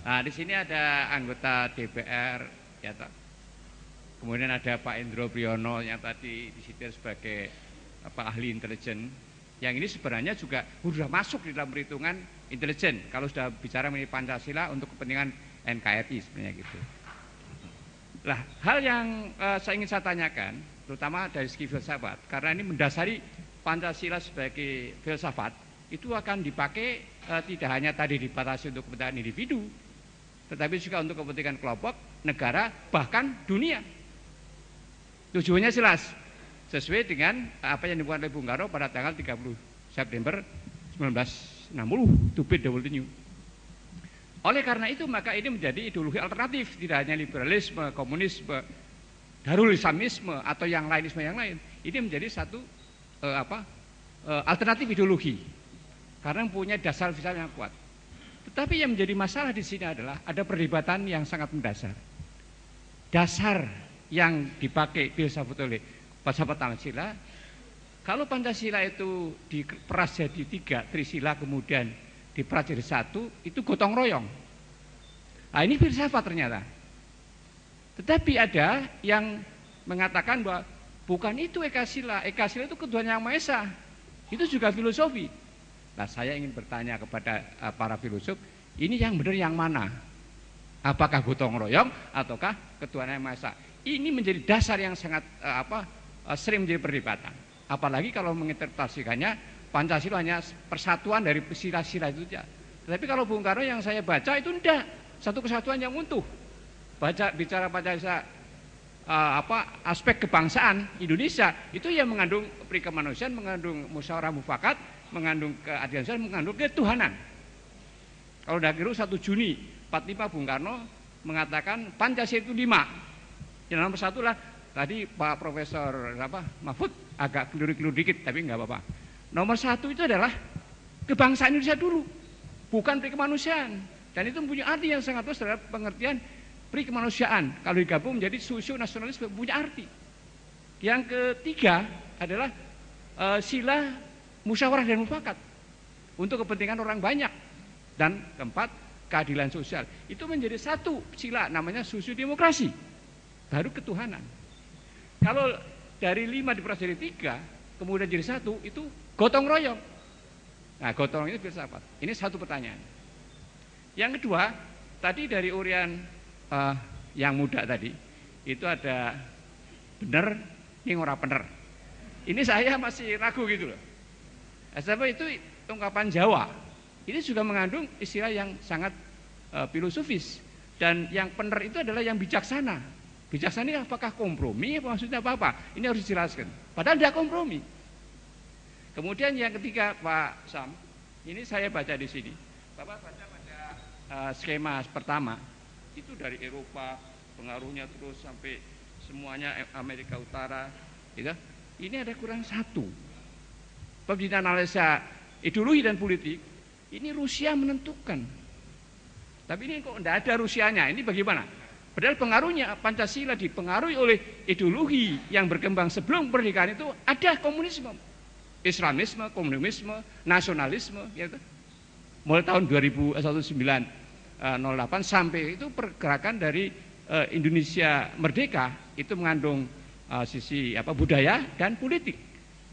Nah, di sini ada anggota DPR, ya toh. Kemudian ada Pak Endro Priyono yang tadi disitir sebagai ahli intelijen. Yang ini sebenarnya juga sudah masuk di dalam perhitungan intelijen kalau sudah bicara mengenai Pancasila untuk kepentingan NKRI sebenarnya gitu. Lah, hal yang saya ingin saya tanyakan, terutama dari segi filsafat, karena ini mendasari Pancasila sebagai filsafat, itu akan dipakai tidak hanya tadi dibatasi untuk kepentingan individu, tetapi juga untuk kepentingan kelompok, negara, bahkan dunia. Tujuannya jelas, sesuai dengan apa yang dibuat oleh Bung Karno pada tanggal 30 September 1960, to be the world new. Oleh karena itu maka ini menjadi ideologi alternatif, tidak hanya liberalisme, komunisme, darul islamisme atau yang lain. Ini menjadi satu alternatif ideologi karena mempunyai dasar filsafat yang kuat. Tetapi yang menjadi masalah di sini adalah ada perdebatan yang sangat mendasar. Dasar yang dipakai filsafat oleh filsafat Pancasila, kalau Pancasila itu diperas jadi 3 trisila kemudian diperas jadi 1, itu gotong royong. Nah, ini filsafat ternyata. Tetapi ada yang mengatakan bahwa bukan itu Ekasila itu ketuhanan yang Maha Esa. Itu juga filosofi. Nah, saya ingin bertanya kepada para filosof, ini yang benar yang mana? Apakah gotong royong ataukah ketuhanan yang Maha Esa? Ini menjadi dasar yang sangat sering menjadi perdebatan. Apalagi kalau menginterpretasikannya Pancasila hanya persatuan dari sila-sila itu saja. Tetapi kalau Bung Karno yang saya baca itu tidak satu kesatuan yang utuh. Bicara Pancasila aspek kebangsaan Indonesia itu yang mengandung perikemanusiaan, mengandung musyawarah mufakat, mengandung keadilan sosial, mengandung ketuhanan. Kalau Dakiru 1 Juni 45 Bung Karno mengatakan Pancasila itu 5. Yang nomor 1 lah tadi Pak Profesor Mahfud agak keliru-keliru dikit tapi nggak apa-apa. Nomor 1 itu adalah kebangsaan Indonesia dulu, bukan perikemanusiaan. Dan itu mempunyai arti yang sangat luas terhadap pengertian perikemanusiaan. Kalau digabung menjadi sosio-nasionalisme punya arti. Yang ketiga adalah sila musyawarah dan mufakat untuk kepentingan orang banyak. Dan keempat, keadilan sosial. Itu menjadi satu sila namanya sosio-demokrasi. Baru ketuhanan. Kalau dari 5 diperas jadi 3, kemudian jadi 1, itu gotong royong. Nah, gotong royong itu filsafat. Ini satu pertanyaan. Yang kedua, tadi dari urian yang muda tadi, itu ada bener, ini ora bener. Ini saya masih ragu gitu loh. Sebab itu ungkapan Jawa. Ini juga mengandung istilah yang sangat filosofis. Dan yang benar itu adalah yang bijaksana. Bijaksana ini apakah kompromi, maksudnya apa-apa? Ini harus dijelaskan. Padahal tidak kompromi. Kemudian yang ketiga Pak Sam, ini saya baca di sini. Bapak baca pada skema pertama, itu dari Eropa, pengaruhnya terus sampai semuanya Amerika Utara. Gitu. Ini ada kurang 1. Pembina analisa ideologi dan politik, ini Rusia menentukan. Tapi ini kok tidak ada Rusianya, ini bagaimana? Padahal pengaruhnya Pancasila dipengaruhi oleh ideologi yang berkembang sebelum pernikahan itu ada komunisme, Islamisme, komunisme, nasionalisme, gitu. Mulai tahun 1908 sampai itu pergerakan dari Indonesia merdeka itu mengandung sisi budaya dan politik.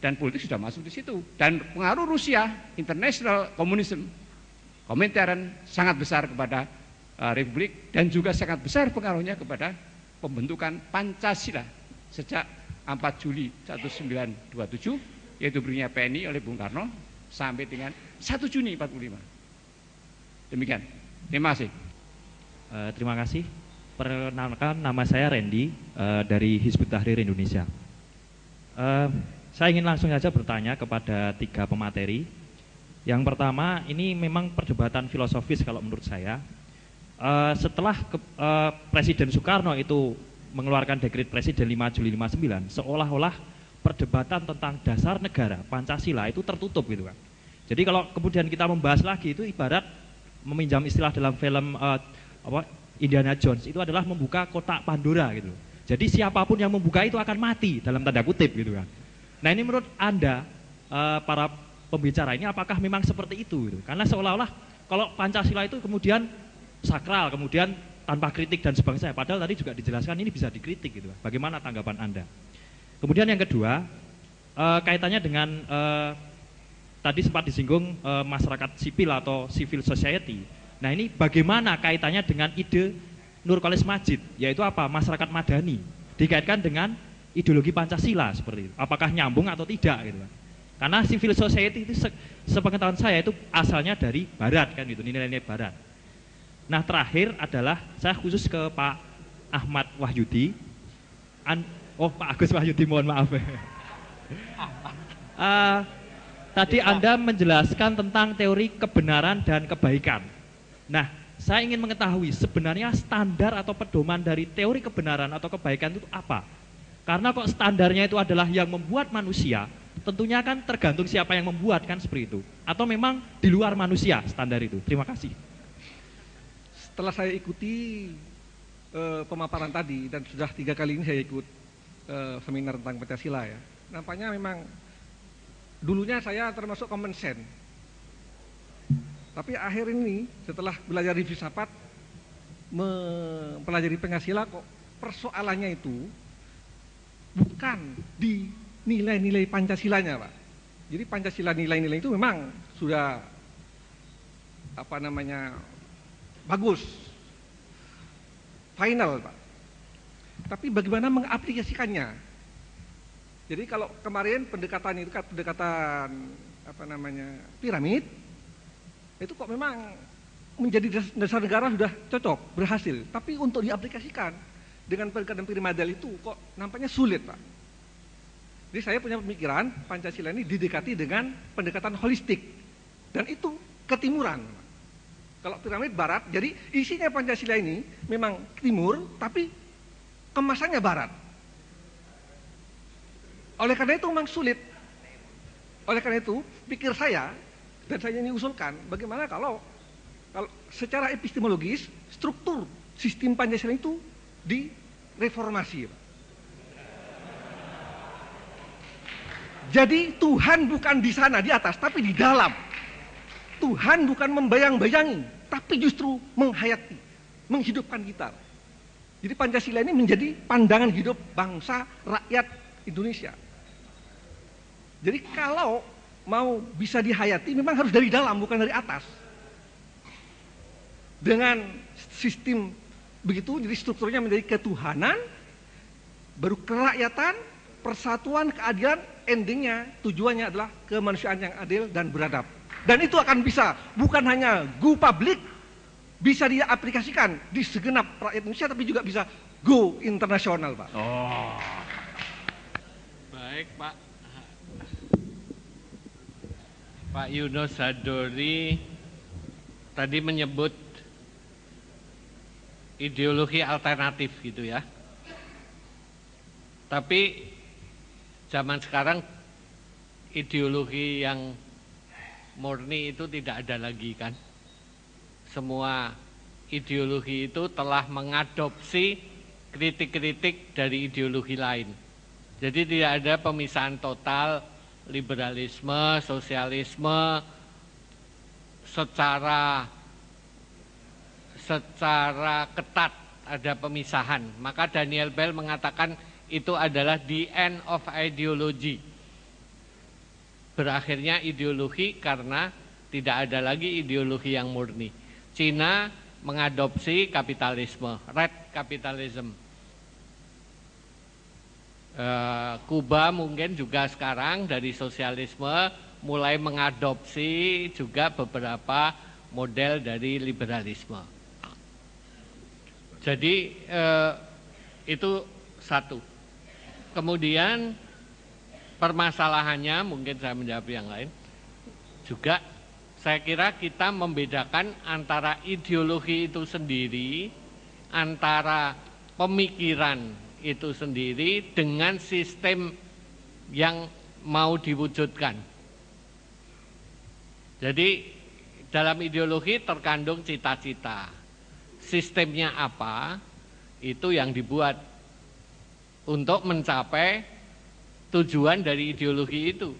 Dan politik sudah masuk di situ. Dan pengaruh Rusia, international komunisme, Komintern sangat besar kepada Republik dan juga sangat besar pengaruhnya kepada pembentukan Pancasila sejak 4 Juli 1927 yaitu berdirinya PNI oleh Bung Karno sampai dengan 1 Juni 45. Demikian. Terima kasih. Terima kasih. Perkenalkan, nama saya Randy dari Hizbut Tahrir Indonesia. Saya ingin langsung saja bertanya kepada 3 pemateri. Yang pertama, ini memang perdebatan filosofis kalau menurut saya. Setelah Presiden Soekarno itu mengeluarkan dekret Presiden 5 Juli 59, seolah-olah perdebatan tentang dasar negara Pancasila itu tertutup gitu kan. Jadi kalau kemudian kita membahas lagi itu ibarat meminjam istilah dalam film Indiana Jones, itu adalah membuka kotak Pandora gitu. Jadi siapapun yang membuka itu akan mati dalam tanda kutip gitu kan. Nah, ini menurut Anda para pembicara ini apakah memang seperti itu gitu? Karena seolah-olah kalau Pancasila itu kemudian sakral, kemudian tanpa kritik dan sebagainya. Padahal tadi juga dijelaskan ini bisa dikritik gitu. Bagaimana tanggapan Anda? Kemudian yang kedua, kaitannya dengan tadi sempat disinggung masyarakat sipil atau civil society. Nah ini bagaimana kaitannya dengan ide Nurcholish Madjid, yaitu apa? Masyarakat madani, dikaitkan dengan ideologi Pancasila seperti itu. Apakah nyambung atau tidak gitu kan? Karena civil society itu sepengetahuan saya itu asalnya dari Barat kan gitu, nilai-nilai Barat. Nah terakhir adalah saya khusus ke Pak Ahmad Wahyudi, Pak Agus Wahyudi, mohon maaf. Tadi Anda menjelaskan tentang teori kebenaran dan kebaikan. Nah, saya ingin mengetahui sebenarnya standar atau pedoman dari teori kebenaran atau kebaikan itu apa? Karena kok standarnya itu adalah yang membuat manusia, tentunya kan tergantung siapa yang membuat kan seperti itu. Atau memang di luar manusia standar itu. Terima kasih. Setelah saya ikuti pemaparan tadi dan sudah 3 kali ini saya ikut seminar tentang Pancasila ya. Nampaknya memang dulunya saya termasuk common sense. Tapi akhir ini setelah belajar di filsafat, mempelajari Pancasila, kok persoalannya itu bukan di nilai-nilai Pancasilanya, Pak. Jadi Pancasila nilai-nilai itu memang sudah bagus, final, Pak. Tapi bagaimana mengaplikasikannya? Jadi kalau kemarin pendekatan itu kan pendekatan piramid, itu kok memang menjadi dasar negara sudah cocok, berhasil. Tapi untuk diaplikasikan dengan pendekatan piramidal itu kok nampaknya sulit, Pak. Jadi saya punya pemikiran Pancasila ini didekati dengan pendekatan holistik. Dan itu ketimuran. Kalau piramid barat, jadi isinya Pancasila ini memang timur, tapi kemasannya barat. Oleh karena itu memang sulit. Oleh karena itu, pikir saya, dan saya ini usulkan, bagaimana kalau secara epistemologis, struktur sistem Pancasila itu direformasi. Jadi Tuhan bukan di sana, di atas, tapi di dalam. Tuhan bukan membayang-bayangi, tapi justru menghayati, menghidupkan kita. Jadi Pancasila ini menjadi pandangan hidup bangsa, rakyat Indonesia. Jadi kalau mau bisa dihayati memang harus dari dalam, bukan dari atas. Dengan sistem begitu, jadi strukturnya menjadi ketuhanan, baru kerakyatan, persatuan, keadilan, endingnya, tujuannya adalah kemanusiaan yang adil dan beradab. Dan itu akan bisa, bukan hanya go public, bisa diaplikasikan di segenap rakyat Indonesia, tapi juga bisa go internasional, Pak. Oh, baik, Pak. Pak Yunus Hadori tadi menyebut ideologi alternatif gitu ya. Tapi zaman sekarang ideologi yang murni itu tidak ada lagi kan. Semua ideologi itu telah mengadopsi kritik-kritik dari ideologi lain. Jadi tidak ada pemisahan total liberalisme, sosialisme secara ketat, ada pemisahan. Maka Daniel Bell mengatakan itu adalah the end of ideology. Berakhirnya ideologi karena tidak ada lagi ideologi yang murni. Cina mengadopsi kapitalisme, red capitalism. Kuba mungkin juga sekarang dari sosialisme mulai mengadopsi juga beberapa model dari liberalisme. Jadi itu satu. Kemudian permasalahannya mungkin saya menjawab yang lain juga, saya kira kita membedakan antara ideologi itu sendiri, antara pemikiran itu sendiri dengan sistem yang mau diwujudkan. Jadi dalam ideologi terkandung cita-cita. Sistemnya apa, itu yang dibuat untuk mencapai tujuan dari ideologi itu.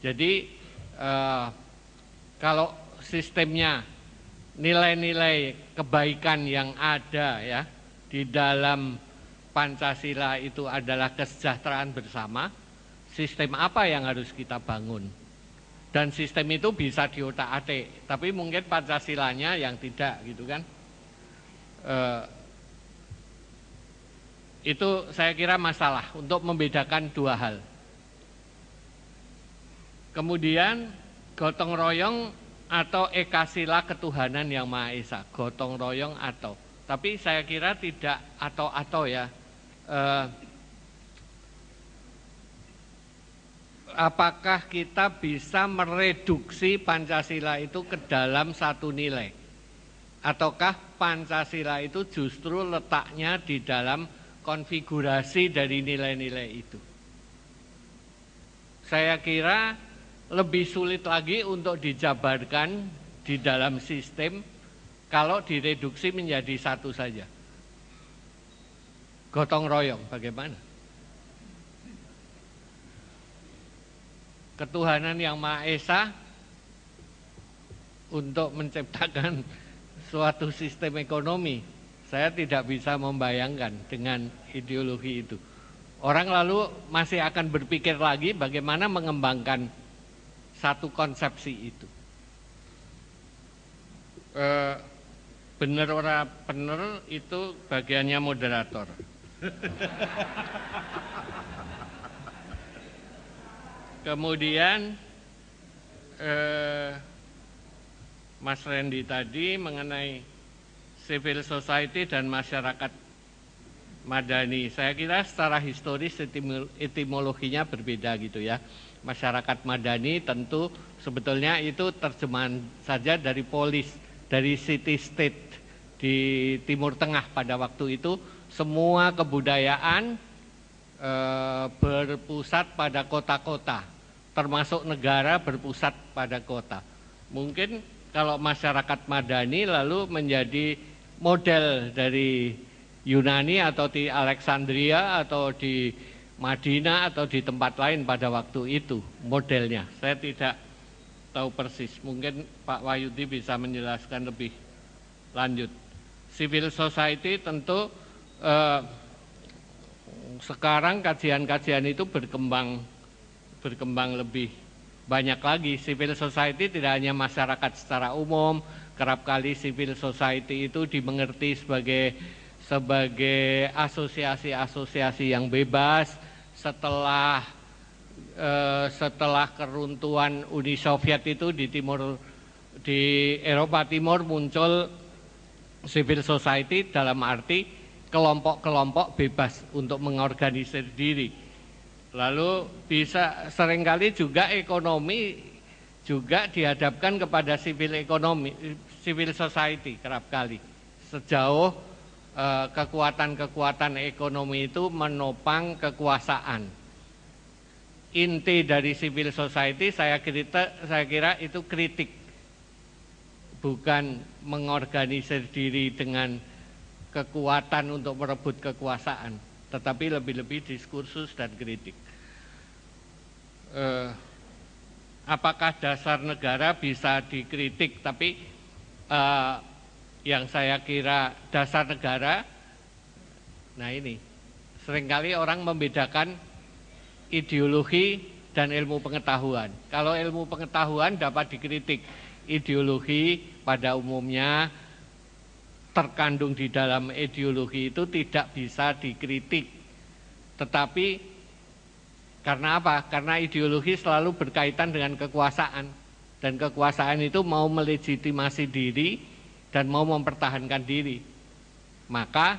Jadi kalau sistemnya nilai-nilai kebaikan yang ada ya di dalam Pancasila itu adalah kesejahteraan bersama, sistem apa yang harus kita bangun? Dan sistem itu bisa diotak-atik, tapi mungkin Pancasilanya yang tidak gitu kan. Itu saya kira masalah untuk membedakan dua hal. Kemudian gotong royong atau ekasila ketuhanan yang Maha Esa, gotong royong atau, tapi saya kira tidak atau ya. Apakah kita bisa mereduksi Pancasila itu ke dalam satu nilai? Ataukah Pancasila itu justru letaknya di dalam konfigurasi dari nilai-nilai itu? Saya kira lebih sulit lagi untuk dijabarkan di dalam sistem kalau direduksi menjadi satu saja. Gotong royong bagaimana? Ketuhanan yang Maha Esa untuk menciptakan suatu sistem ekonomi, saya tidak bisa membayangkan dengan ideologi itu. Orang lalu masih akan berpikir lagi bagaimana mengembangkan satu konsepsi itu. Bener ora bener itu bagiannya moderator. Kemudian Mas Randy tadi mengenai civil society dan masyarakat madani. Saya kira secara historis etimologinya berbeda gitu ya. Masyarakat madani tentu sebetulnya itu terjemahan saja dari polis, dari city state di Timur Tengah pada waktu itu. Semua kebudayaan berpusat pada kota-kota, termasuk negara berpusat pada kota. Mungkin kalau masyarakat madani lalu menjadi model dari Yunani atau di Alexandria atau di Madinah atau di tempat lain pada waktu itu modelnya. Saya tidak tahu persis, mungkin Pak Wahyudi bisa menjelaskan lebih lanjut. Civil society tentu sekarang kajian-kajian itu berkembang lebih banyak lagi. Civil society tidak hanya masyarakat secara umum, kerap kali civil society itu dimengerti sebagai asosiasi-asosiasi yang bebas setelah keruntuhan Uni Soviet itu di Eropa Timur muncul civil society dalam arti kelompok-kelompok bebas untuk mengorganisir diri. Lalu bisa seringkali juga ekonomi juga dihadapkan kepada civil society kerap kali. Sejauh kekuatan-kekuatan ekonomi itu menopang kekuasaan. Inti dari civil society saya kira itu kritik, bukan mengorganisir diri dengan kekuatan untuk merebut kekuasaan, tetapi lebih-lebih diskursus dan kritik. Apakah dasar negara bisa dikritik? Tapi yang saya kira dasar negara, nah ini seringkali orang membedakan ideologi dan ilmu pengetahuan. Kalau ilmu pengetahuan dapat dikritik, ideologi pada umumnya terkandung di dalam ideologi itu tidak bisa dikritik. Tetapi karena apa? Karena ideologi selalu berkaitan dengan kekuasaan. Dan kekuasaan itu mau melegitimasi diri dan mau mempertahankan diri. Maka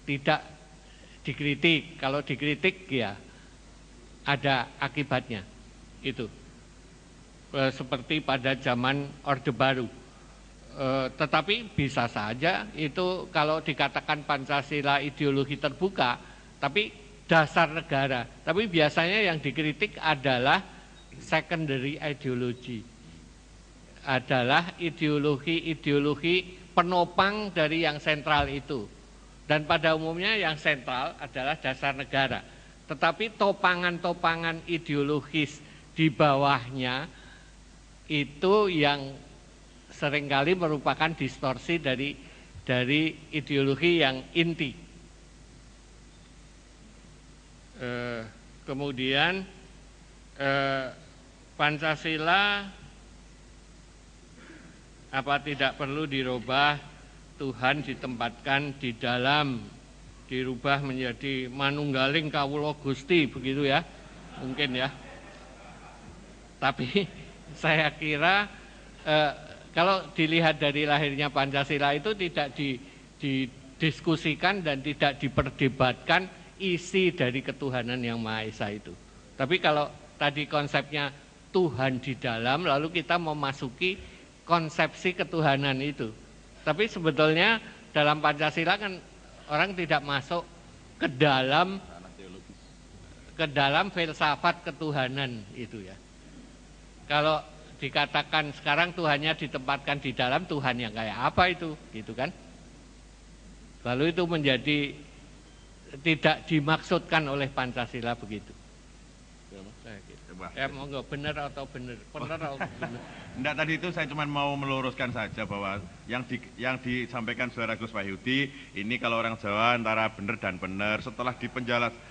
tidak dikritik. Kalau dikritik ya ada akibatnya. Itu. Seperti pada zaman Orde Baru. Tetapi bisa saja itu kalau dikatakan Pancasila ideologi terbuka, tapi dasar negara. Tapi biasanya yang dikritik adalah secondary ideology, adalah ideologi penopang dari yang sentral itu. Dan pada umumnya yang sentral adalah dasar negara. Tetapi topangan-topangan ideologis di bawahnya itu yang seringkali merupakan distorsi dari ideologi yang inti. Kemudian Pancasila apa tidak perlu dirubah, Tuhan ditempatkan di dalam, dirubah menjadi manunggaling kawula Gusti, begitu ya, mungkin ya. Tapi saya kira kalau dilihat dari lahirnya Pancasila itu tidak didiskusikan dan tidak diperdebatkan isi dari ketuhanan yang Maha Esa itu. Tapi kalau tadi konsepnya Tuhan di dalam, lalu kita memasuki konsepsi ketuhanan itu. Tapi sebetulnya dalam Pancasila kan orang tidak masuk ke dalam filsafat ketuhanan itu ya. Kalau dikatakan sekarang Tuhannya ditempatkan di dalam, Tuhan yang kayak apa itu, gitu kan? Lalu itu menjadi tidak dimaksudkan oleh Pancasila begitu. Ya monggo, benar atau benar? Benar atau benar? Enggak, tadi itu saya cuma mau meluruskan saja bahwa yang disampaikan Saudara Gus Wahyudi ini kalau orang Jawa antara benar dan benar. Setelah di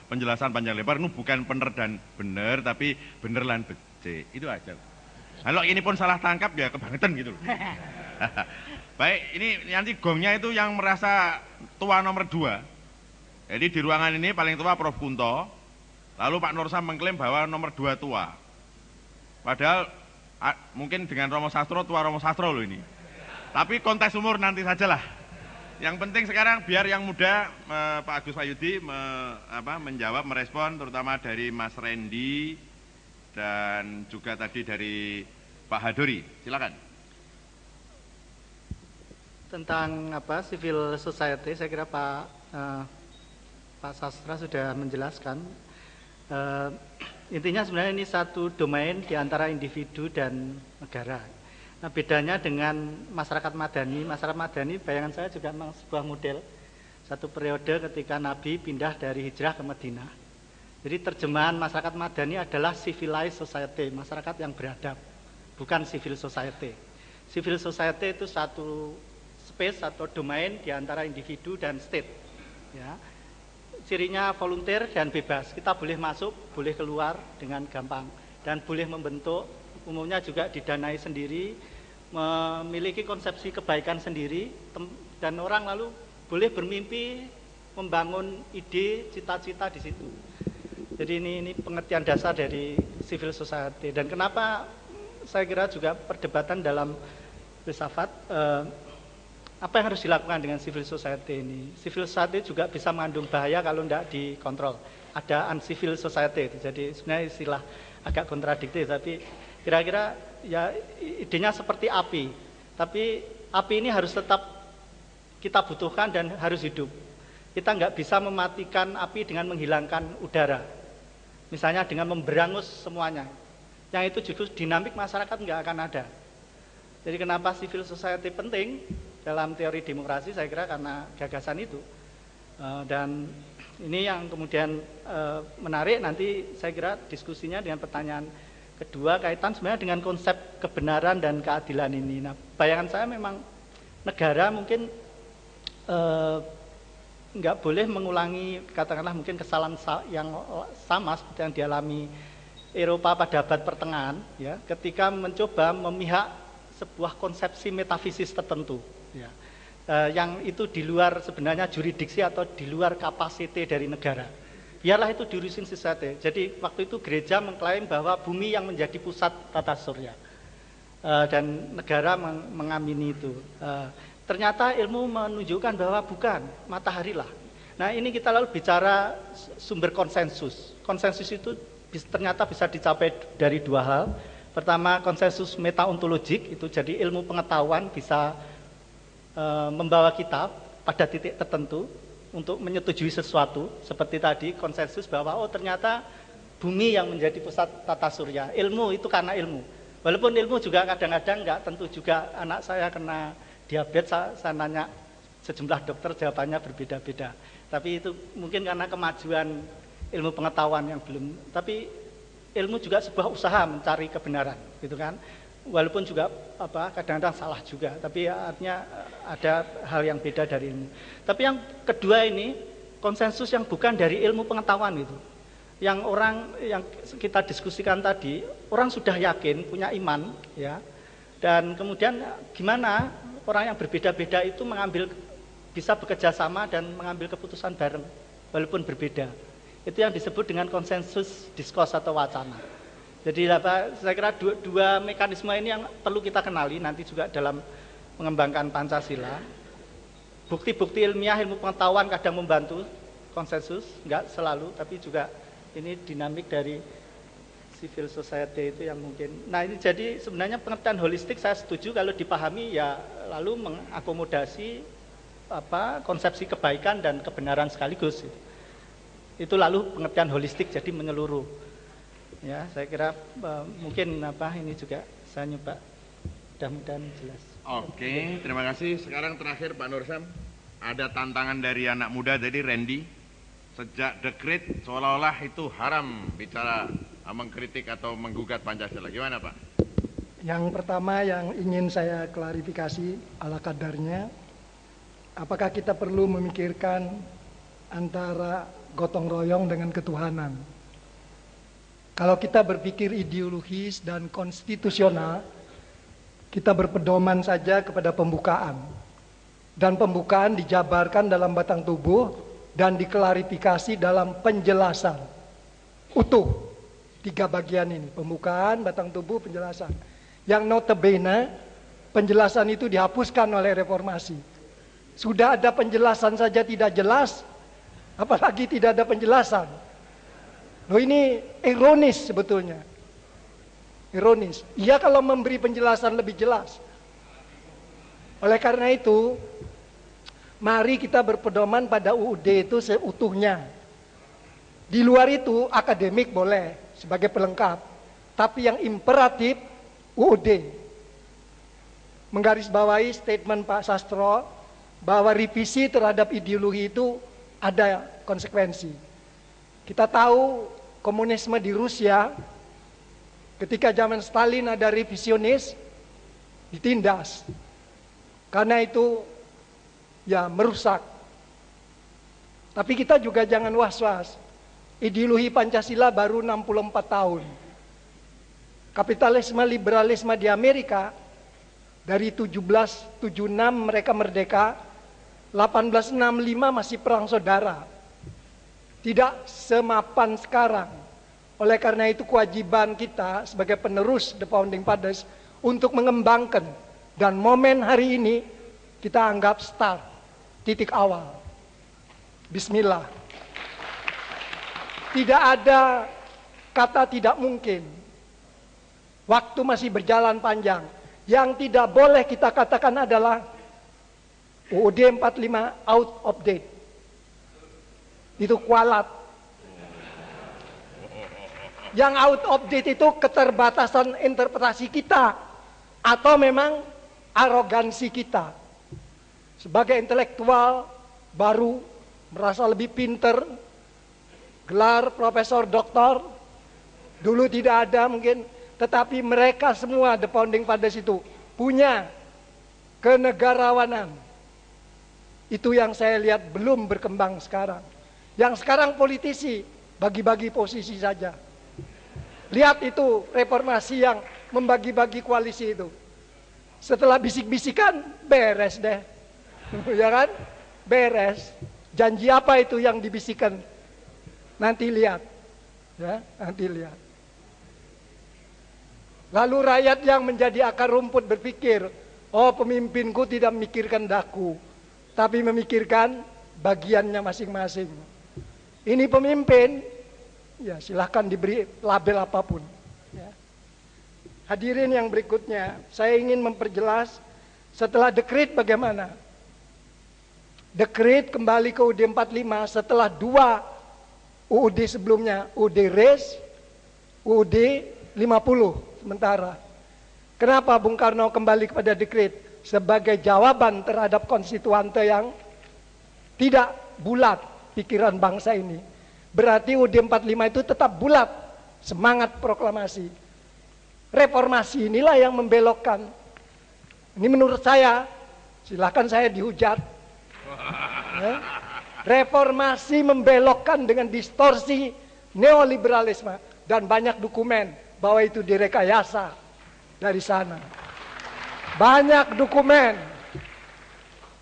penjelasan panjang lebar itu bukan benar dan benar, tapi benar lan becik. Itu aja. Kalau ini pun salah tangkap ya kebangetan gitu loh. Baik, ini nanti gongnya itu yang merasa tua nomor 2. Jadi di ruangan ini paling tua Prof. Kunto. Lalu Pak Nursam mengklaim bahwa nomor 2 tua. Padahal mungkin dengan Romo Sastro, tua Romo Sastro loh ini. Tapi kontes umur nanti sajalah. Yang penting sekarang biar yang muda Pak Agus Wahyudi menjawab, merespon terutama dari Mas Randy dan juga tadi dari Pak Hadori. Silakan. Tentang civil society, saya kira Pak Sastra sudah menjelaskan. Intinya sebenarnya ini satu domain di antara individu dan negara. Nah, bedanya dengan masyarakat madani. Masyarakat madani bayangan saya juga memang sebuah model satu periode ketika Nabi pindah dari hijrah ke Madinah. Jadi terjemahan masyarakat madani adalah civilized society, masyarakat yang beradab, bukan civil society. Civil society itu satu space atau domain di antara individu dan state. Ya. Cirinya volunteer dan bebas. Kita boleh masuk, boleh keluar dengan gampang dan boleh membentuk, umumnya juga didanai sendiri, memiliki konsepsi kebaikan sendiri, dan orang lalu boleh bermimpi, membangun ide, cita-cita di situ. Jadi ini pengertian dasar dari civil society. Dan kenapa saya kira juga perdebatan dalam filsafat apa yang harus dilakukan dengan civil society ini? Civil society juga bisa mengandung bahaya kalau tidak dikontrol. Ada uncivil society, jadi sebenarnya istilah agak kontradiktif, tapi kira-kira ya idenya seperti api. Tapi api ini harus tetap kita butuhkan dan harus hidup. Kita nggak bisa mematikan api dengan menghilangkan udara. Misalnya dengan memberangus semuanya. Yang itu justru dinamik masyarakat nggak akan ada. Jadi kenapa civil society penting? Dalam teori demokrasi saya kira karena gagasan itu. Dan ini yang kemudian menarik nanti saya kira diskusinya dengan pertanyaan kedua kaitan sebenarnya dengan konsep kebenaran dan keadilan ini. Nah, bayangan saya memang negara mungkin nggak boleh mengulangi katakanlah mungkin kesalahan yang sama seperti yang dialami Eropa pada abad pertengahan ya, ketika mencoba memihak sebuah konsepsi metafisis tertentu. Ya. Yang itu di luar sebenarnya jurisdiksi atau di luar kapasiti dari negara. Biarlah itu diurusin society. Jadi waktu itu gereja mengklaim bahwa bumi yang menjadi pusat tata surya. Dan negara mengamini itu. Ternyata ilmu menunjukkan bahwa bukan, matahari lah. Nah ini kita lalu bicara sumber konsensus. Konsensus itu ternyata bisa dicapai dari dua hal. Pertama konsensus metaontologik, itu jadi ilmu pengetahuan bisa membawa kita pada titik tertentu untuk menyetujui sesuatu. Seperti tadi konsensus bahwa oh ternyata bumi yang menjadi pusat tata surya. Ilmu itu karena ilmu. Walaupun ilmu juga kadang-kadang nggak tentu juga. Anak saya kena diabetes, saya nanya sejumlah dokter jawabannya berbeda-beda. Tapi itu mungkin karena kemajuan ilmu pengetahuan yang belum. Tapi ilmu juga sebuah usaha mencari kebenaran, gitu kan. walaupun juga kadang-kadang salah juga, tapi artinya ada hal yang beda dari ini. Tapi yang kedua ini konsensus yang bukan dari ilmu pengetahuan itu. Yang orang yang kita diskusikan tadi, orang sudah yakin, punya iman, ya. Dan kemudian gimana orang yang berbeda-beda itu bisa bekerja sama dan mengambil keputusan bareng, walaupun berbeda. Itu yang disebut dengan konsensus diskurs atau wacana. Jadi saya kira dua mekanisme ini yang perlu kita kenali nanti juga dalam mengembangkan Pancasila. Bukti-bukti ilmiah, ilmu pengetahuan kadang membantu konsensus, enggak selalu, tapi juga ini dinamik dari civil society itu yang mungkin. Nah ini jadi sebenarnya pengertian holistik saya setuju kalau dipahami ya lalu mengakomodasi konsepsi kebaikan dan kebenaran sekaligus. Itu lalu pengertian holistik jadi menyeluruh. Ya saya kira mungkin ini juga saya nyoba mudah-mudahan jelas. Oke, terima kasih. Sekarang terakhir Pak Nursam, ada tantangan dari anak muda jadi Randy. Sejak dekret seolah-olah itu haram bicara mengkritik atau menggugat Pancasila. Gimana Pak? Yang pertama yang ingin saya klarifikasi ala kadarnya, apakah kita perlu memikirkan antara gotong royong dengan ketuhanan? Kalau kita berpikir ideologis dan konstitusional, kita berpedoman saja kepada pembukaan. Dan pembukaan dijabarkan dalam batang tubuh dan diklarifikasi dalam penjelasan utuh 3 bagian ini, pembukaan, batang tubuh, penjelasan, yang notabene penjelasan itu dihapuskan oleh reformasi. Sudah ada penjelasan saja tidak jelas, apalagi tidak ada penjelasan. Loh ini ironis sebetulnya, ironis. Ia kalau memberi penjelasan lebih jelas. Oleh karena itu mari kita berpedoman pada UUD itu seutuhnya. Di luar itu akademik boleh sebagai pelengkap, tapi yang imperatif UUD. Menggarisbawahi statement Pak Sastro bahwa revisi terhadap ideologi itu ada konsekuensi. Kita tahu komunisme di Rusia ketika zaman Stalin ada revisionis ditindas. Karena itu ya merusak. Tapi kita juga jangan was-was. Ideologi Pancasila baru 64 tahun. Kapitalisme liberalisme di Amerika dari 1776 mereka merdeka, 1865 masih perang saudara. Tidak semapan sekarang. Oleh karena itu kewajiban kita sebagai penerus The Founding Fathers untuk mengembangkan, dan momen hari ini kita anggap start, titik awal. Bismillah. Tidak ada kata tidak mungkin. Waktu masih berjalan panjang. Yang tidak boleh kita katakan adalah UUD 45 out of date. Itu kualat. Yang out of date itu keterbatasan interpretasi kita atau memang arogansi kita. Sebagai intelektual baru, merasa lebih pinter, gelar profesor doktor, dulu tidak ada mungkin, tetapi mereka semua The Founding Fathers itu punya kenegarawanan. Itu yang saya lihat belum berkembang sekarang. Yang sekarang politisi bagi-bagi posisi saja. Lihat itu reformasi yang membagi-bagi koalisi itu. Setelah bisik-bisikan beres deh. Ya kan? Beres. Janji apa itu yang dibisikkan? Nanti lihat. Ya, nanti lihat. Lalu rakyat yang menjadi akar rumput berpikir, oh pemimpinku tidak memikirkan daku, tapi memikirkan bagiannya masing-masing. Ini pemimpin, ya silahkan diberi label apapun. Ya. Hadirin yang berikutnya, saya ingin memperjelas setelah dekret bagaimana. Dekret kembali ke UUD 45 setelah 2 UUD sebelumnya, UUD RES, UUD 50 sementara. Kenapa Bung Karno kembali kepada dekret? Sebagai jawaban terhadap konstituante yang tidak bulat pikiran bangsa ini. Berarti UUD 45 itu tetap bulat semangat proklamasi. Reformasi inilah yang membelokkan. Ini menurut saya, silakan saya dihujat. Ya. Reformasi membelokkan dengan distorsi neoliberalisme dan banyak dokumen bahwa itu direkayasa dari sana. Banyak dokumen.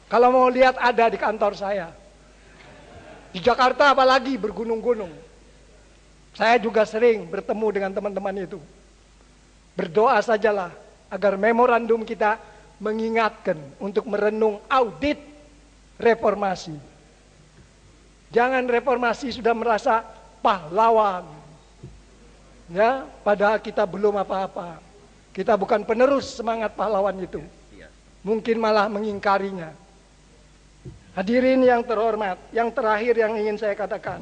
Kalau mau lihat ada di kantor saya. Di Jakarta apalagi bergunung-gunung. Saya juga sering bertemu dengan teman-teman itu. Berdoa sajalah agar memorandum kita mengingatkan untuk merenung audit reformasi. Jangan reformasi sudah merasa pahlawan. Ya, padahal kita belum apa-apa. Kita bukan penerus semangat pahlawan itu. Mungkin malah mengingkarinya. Hadirin yang terhormat, yang terakhir yang ingin saya katakan.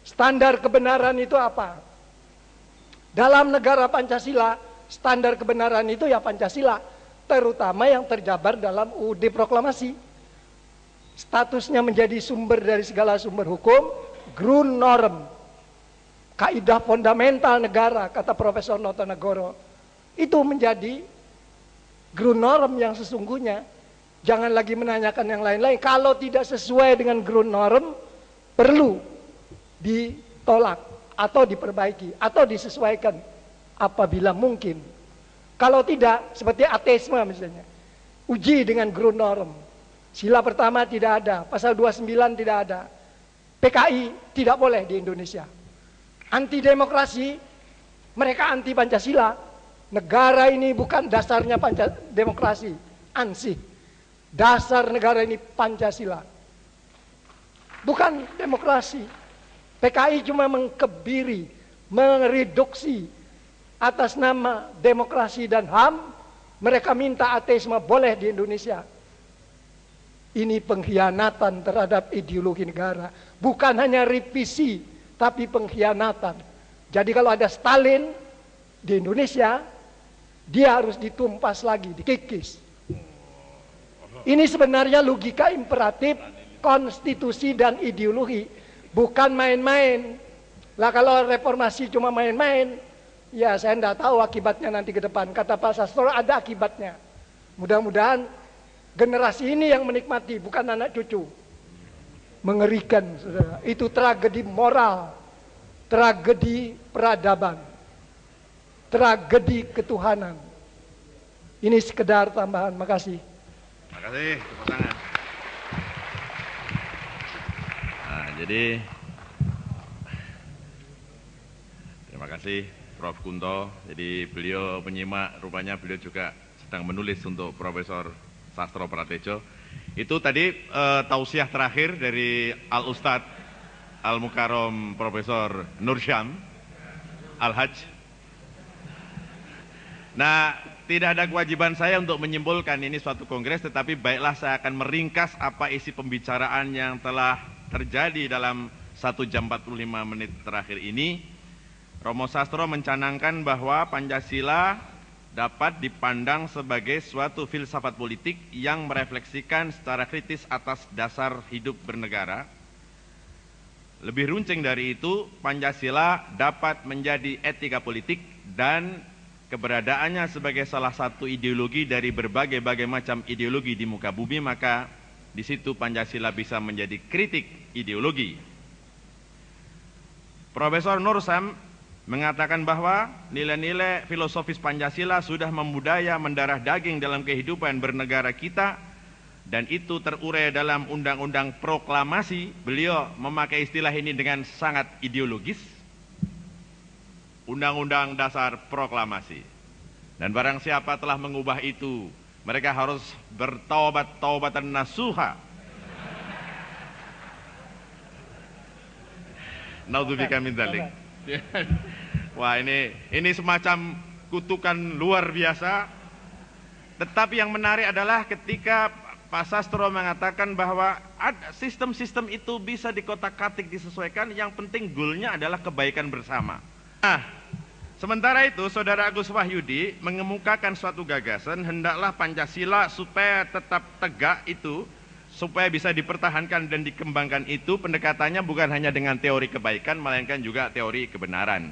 Standar kebenaran itu apa? Dalam negara Pancasila, standar kebenaran itu ya Pancasila. Terutama yang terjabar dalam UUD Proklamasi. Statusnya menjadi sumber dari segala sumber hukum, Grundnorm, kaidah fundamental negara, kata Profesor Notonegoro. Itu menjadi Grundnorm yang sesungguhnya. Jangan lagi menanyakan yang lain-lain. Kalau tidak sesuai dengan Grundnorm, perlu ditolak atau diperbaiki atau disesuaikan apabila mungkin. Kalau tidak, seperti ateisme misalnya, uji dengan Grundnorm. Sila pertama tidak ada, pasal 29 tidak ada. PKI tidak boleh di Indonesia. Anti demokrasi, mereka anti Pancasila. Negara ini bukan dasarnya demokrasi, ansih. Dasar negara ini Pancasila. Bukan demokrasi. PKI cuma mengkebiri, mereduksi atas nama demokrasi dan HAM. Mereka minta ateisme boleh di Indonesia. Ini pengkhianatan terhadap ideologi negara. Bukan hanya revisi, tapi pengkhianatan. Jadi kalau ada Stalin di Indonesia, dia harus ditumpas lagi, dikikis. Ini sebenarnya logika imperatif, konstitusi dan ideologi. Bukan main-main. Lah kalau reformasi cuma main-main, ya saya tidak tahu akibatnya nanti ke depan. Kata Pak Sastro ada akibatnya. Mudah-mudahan generasi ini yang menikmati, bukan anak cucu. Mengerikan, saudara. Itu tragedi moral, tragedi peradaban, tragedi ketuhanan. Ini sekedar tambahan. Makasih. Makasih, tepuk tangan. Nah, jadi terima kasih Prof. Kunto. Jadi beliau penyimak, rupanya beliau juga sedang menulis untuk Profesor Sastro Pratejo. Itu tadi tausiah terakhir dari Al-Ustadz Al-Mukarram Profesor Nursyam Al-Hajj. Nah, tidak ada kewajiban saya untuk menyimpulkan ini suatu kongres, tetapi baiklah saya akan meringkas apa isi pembicaraan yang telah terjadi dalam 1 jam 45 menit terakhir ini. Romo Sastro mencanangkan bahwa Pancasila dapat dipandang sebagai suatu filsafat politik yang merefleksikan secara kritis atas dasar hidup bernegara. Lebih runcing dari itu, Pancasila dapat menjadi etika politik dan keberadaannya sebagai salah satu ideologi dari berbagai macam ideologi di muka bumi, maka di situ Pancasila bisa menjadi kritik ideologi. Profesor Nursyam mengatakan bahwa nilai-nilai filosofis Pancasila sudah membudaya mendarah daging dalam kehidupan bernegara kita, dan itu terurai dalam Undang-Undang Proklamasi. Beliau memakai istilah ini dengan sangat ideologis, Undang-Undang Dasar Proklamasi. Dan barang siapa telah mengubah itu, mereka harus bertaubat taubatan nasuha. Naudzubillah min dzalik. Wah, ini semacam kutukan luar biasa. Tetapi yang menarik adalah ketika Pak Sastro mengatakan bahwa sistem-sistem itu bisa dikotak-katik, disesuaikan, yang penting goalnya adalah kebaikan bersama. Nah, sementara itu Saudara Agus Wahyudi mengemukakan suatu gagasan, hendaklah Pancasila supaya tetap tegak itu, supaya bisa dipertahankan dan dikembangkan itu, pendekatannya bukan hanya dengan teori kebaikan, melainkan juga teori kebenaran.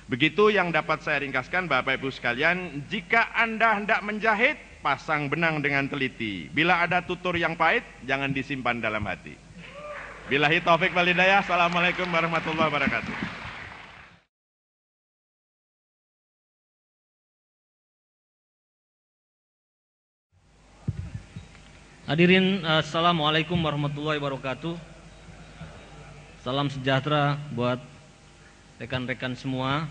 Begitu yang dapat saya ringkaskan Bapak Ibu sekalian, jika Anda hendak menjahit, pasang benang dengan teliti. Bila ada tutur yang pahit, jangan disimpan dalam hati. Billahi taufik wal hidayah. Assalamualaikum warahmatullahi wabarakatuh. Hadirin, assalamualaikum warahmatullahi wabarakatuh. Salam sejahtera buat rekan-rekan semua.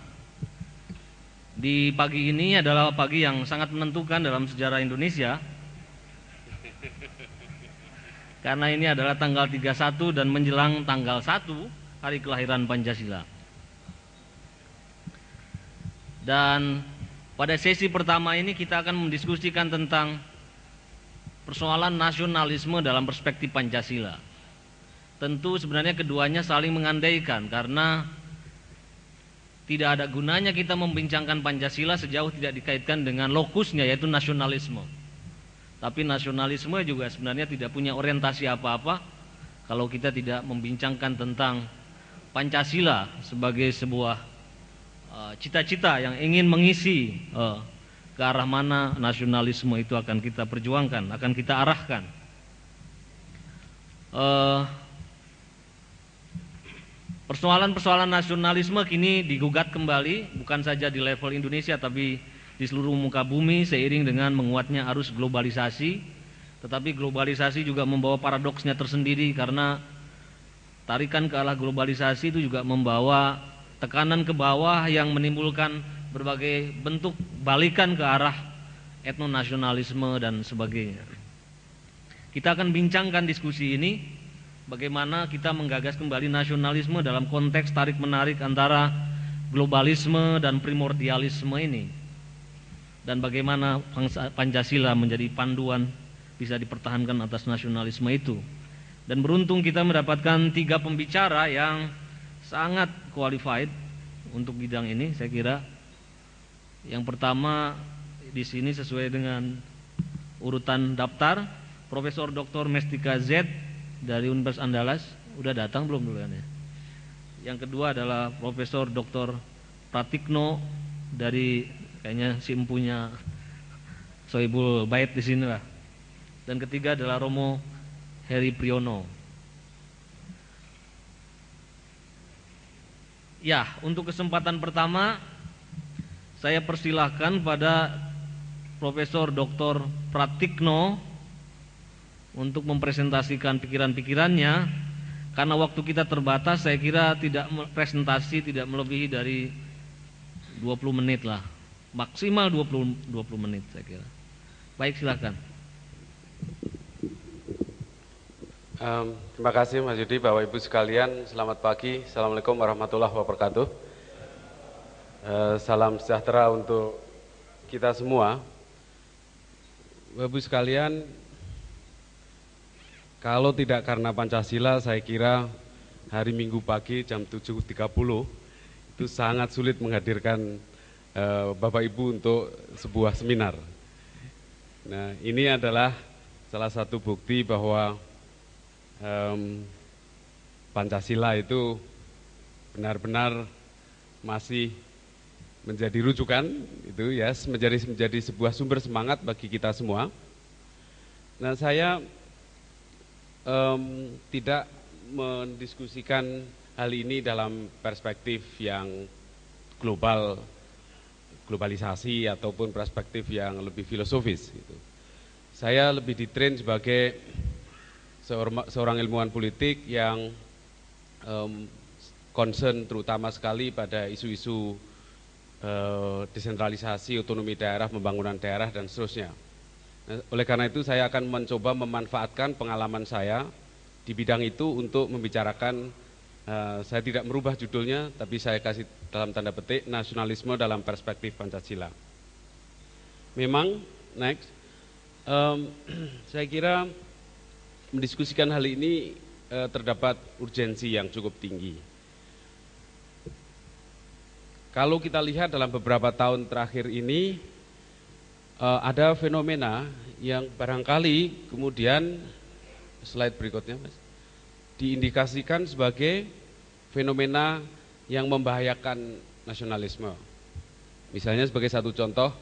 Di pagi ini adalah pagi yang sangat menentukan dalam sejarah Indonesia, karena ini adalah tanggal 31 dan menjelang tanggal 1 hari kelahiran Pancasila. Dan pada sesi pertama ini kita akan mendiskusikan tentang persoalan nasionalisme dalam perspektif Pancasila. Tentu sebenarnya keduanya saling mengandaikan, karena tidak ada gunanya kita membincangkan Pancasila sejauh tidak dikaitkan dengan lokusnya, yaitu nasionalisme. Tapi nasionalisme juga sebenarnya tidak punya orientasi apa-apa kalau kita tidak membincangkan tentang Pancasila sebagai sebuah cita-cita yang ingin mengisi ke arah mana nasionalisme itu akan kita perjuangkan, akan kita arahkan. Persoalan-persoalan nasionalisme kini digugat kembali, bukan saja di level Indonesia tapi di seluruh muka bumi seiring dengan menguatnya arus globalisasi. Tetapi globalisasi juga membawa paradoksnya tersendiri, karena tarikan ke arah globalisasi itu juga membawa tekanan ke bawah yang menimbulkan berbagai bentuk balikan ke arah etnonasionalisme dan sebagainya. Kita akan bincangkan diskusi ini, bagaimana kita menggagas kembali nasionalisme dalam konteks tarik-menarik antara globalisme dan primordialisme ini, dan bagaimana Pancasila menjadi panduan bisa dipertahankan atas nasionalisme itu. Dan beruntung kita mendapatkan 3 pembicara yang sangat qualified untuk bidang ini, saya kira. Yang pertama di sini sesuai dengan urutan daftar, Profesor Dr. Mestika Z dari Universitas Andalas. Udah datang belum dulu ya? Yang kedua adalah Profesor Dr. Pratikno dari kayaknya si empunya Sohibul Bait di sini lah. Dan ketiga adalah Romo Heri Priyono. Ya, untuk kesempatan pertama saya persilahkan pada Profesor Dr. Pratikno untuk mempresentasikan pikiran-pikirannya. Karena waktu kita terbatas, saya kira presentasi tidak melebihi dari 20 menit lah. Maksimal 20 menit saya kira. Baik, silakan. Terima kasih Mas Yudi, Bapak Ibu sekalian, selamat pagi. Assalamualaikum warahmatullahi wabarakatuh. Salam sejahtera untuk kita semua. Bapak Ibu sekalian, kalau tidak karena Pancasila, saya kira hari Minggu pagi jam 7.30 itu sangat sulit menghadirkan Bapak Ibu untuk sebuah seminar. Nah, ini adalah salah satu bukti bahwa Pancasila itu benar-benar masih menjadi rujukan, itu ya, menjadi sebuah sumber semangat bagi kita semua. Nah, saya tidak mendiskusikan hal ini dalam perspektif yang globalisasi ataupun perspektif yang lebih filosofis gitu. Saya lebih ditrain sebagai seorang ilmuwan politik yang concern terutama sekali pada isu-isu desentralisasi, otonomi daerah, pembangunan daerah dan seterusnya. Nah, oleh karena itu saya akan mencoba memanfaatkan pengalaman saya di bidang itu untuk membicarakan, saya tidak merubah judulnya, tapi saya kasih dalam tanda petik nasionalisme dalam perspektif Pancasila. Memang, next, saya kira mendiskusikan hal ini terdapat urgensi yang cukup tinggi. Kalau kita lihat dalam beberapa tahun terakhir ini, ada fenomena yang barangkali kemudian, slide berikutnya Mas, diindikasikan sebagai fenomena yang membahayakan nasionalisme. Misalnya sebagai satu contoh,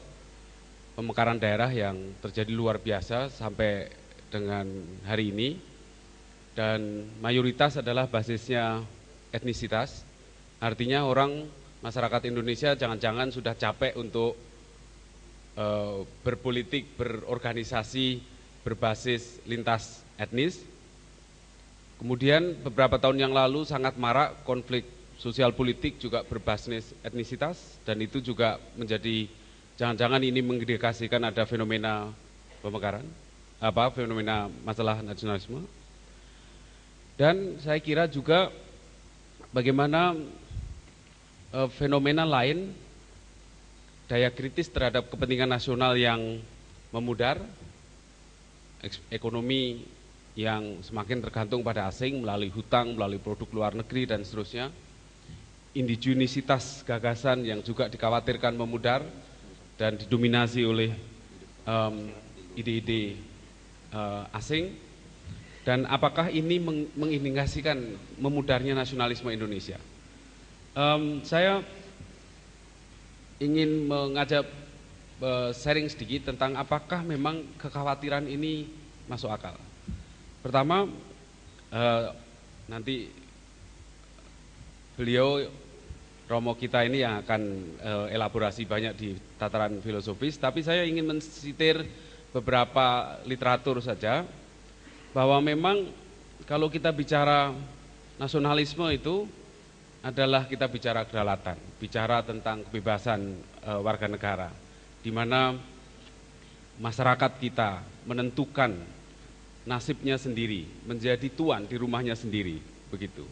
pemekaran daerah yang terjadi luar biasa sampai dengan hari ini, dan mayoritas adalah basisnya etnisitas. Artinya orang masyarakat Indonesia jangan-jangan sudah capek untuk berpolitik, berorganisasi berbasis lintas etnis. Kemudian beberapa tahun yang lalu sangat marak konflik sosial politik juga berbasis etnisitas, dan itu juga menjadi jangan-jangan ini mengindikasikan ada fenomena pemekaran, fenomena masalah nasionalisme. Dan saya kira juga bagaimana fenomena lain, daya kritis terhadap kepentingan nasional yang memudar, ekonomi yang semakin tergantung pada asing melalui hutang, melalui produk luar negeri dan seterusnya, indigenisitas gagasan yang juga dikhawatirkan memudar dan didominasi oleh ide-ide asing. Dan apakah ini mengindikasikan memudarnya nasionalisme Indonesia? Saya ingin mengajak sharing sedikit tentang apakah memang kekhawatiran ini masuk akal. Pertama, nanti beliau Romo kita ini yang akan elaborasi banyak di tataran filosofis, tapi saya ingin mensitir beberapa literatur saja, bahwa memang kalau kita bicara nasionalisme itu adalah kita bicara kedaulatan, bicara tentang kebebasan warga negara, di mana masyarakat kita menentukan nasibnya sendiri, menjadi tuan di rumahnya sendiri, begitu.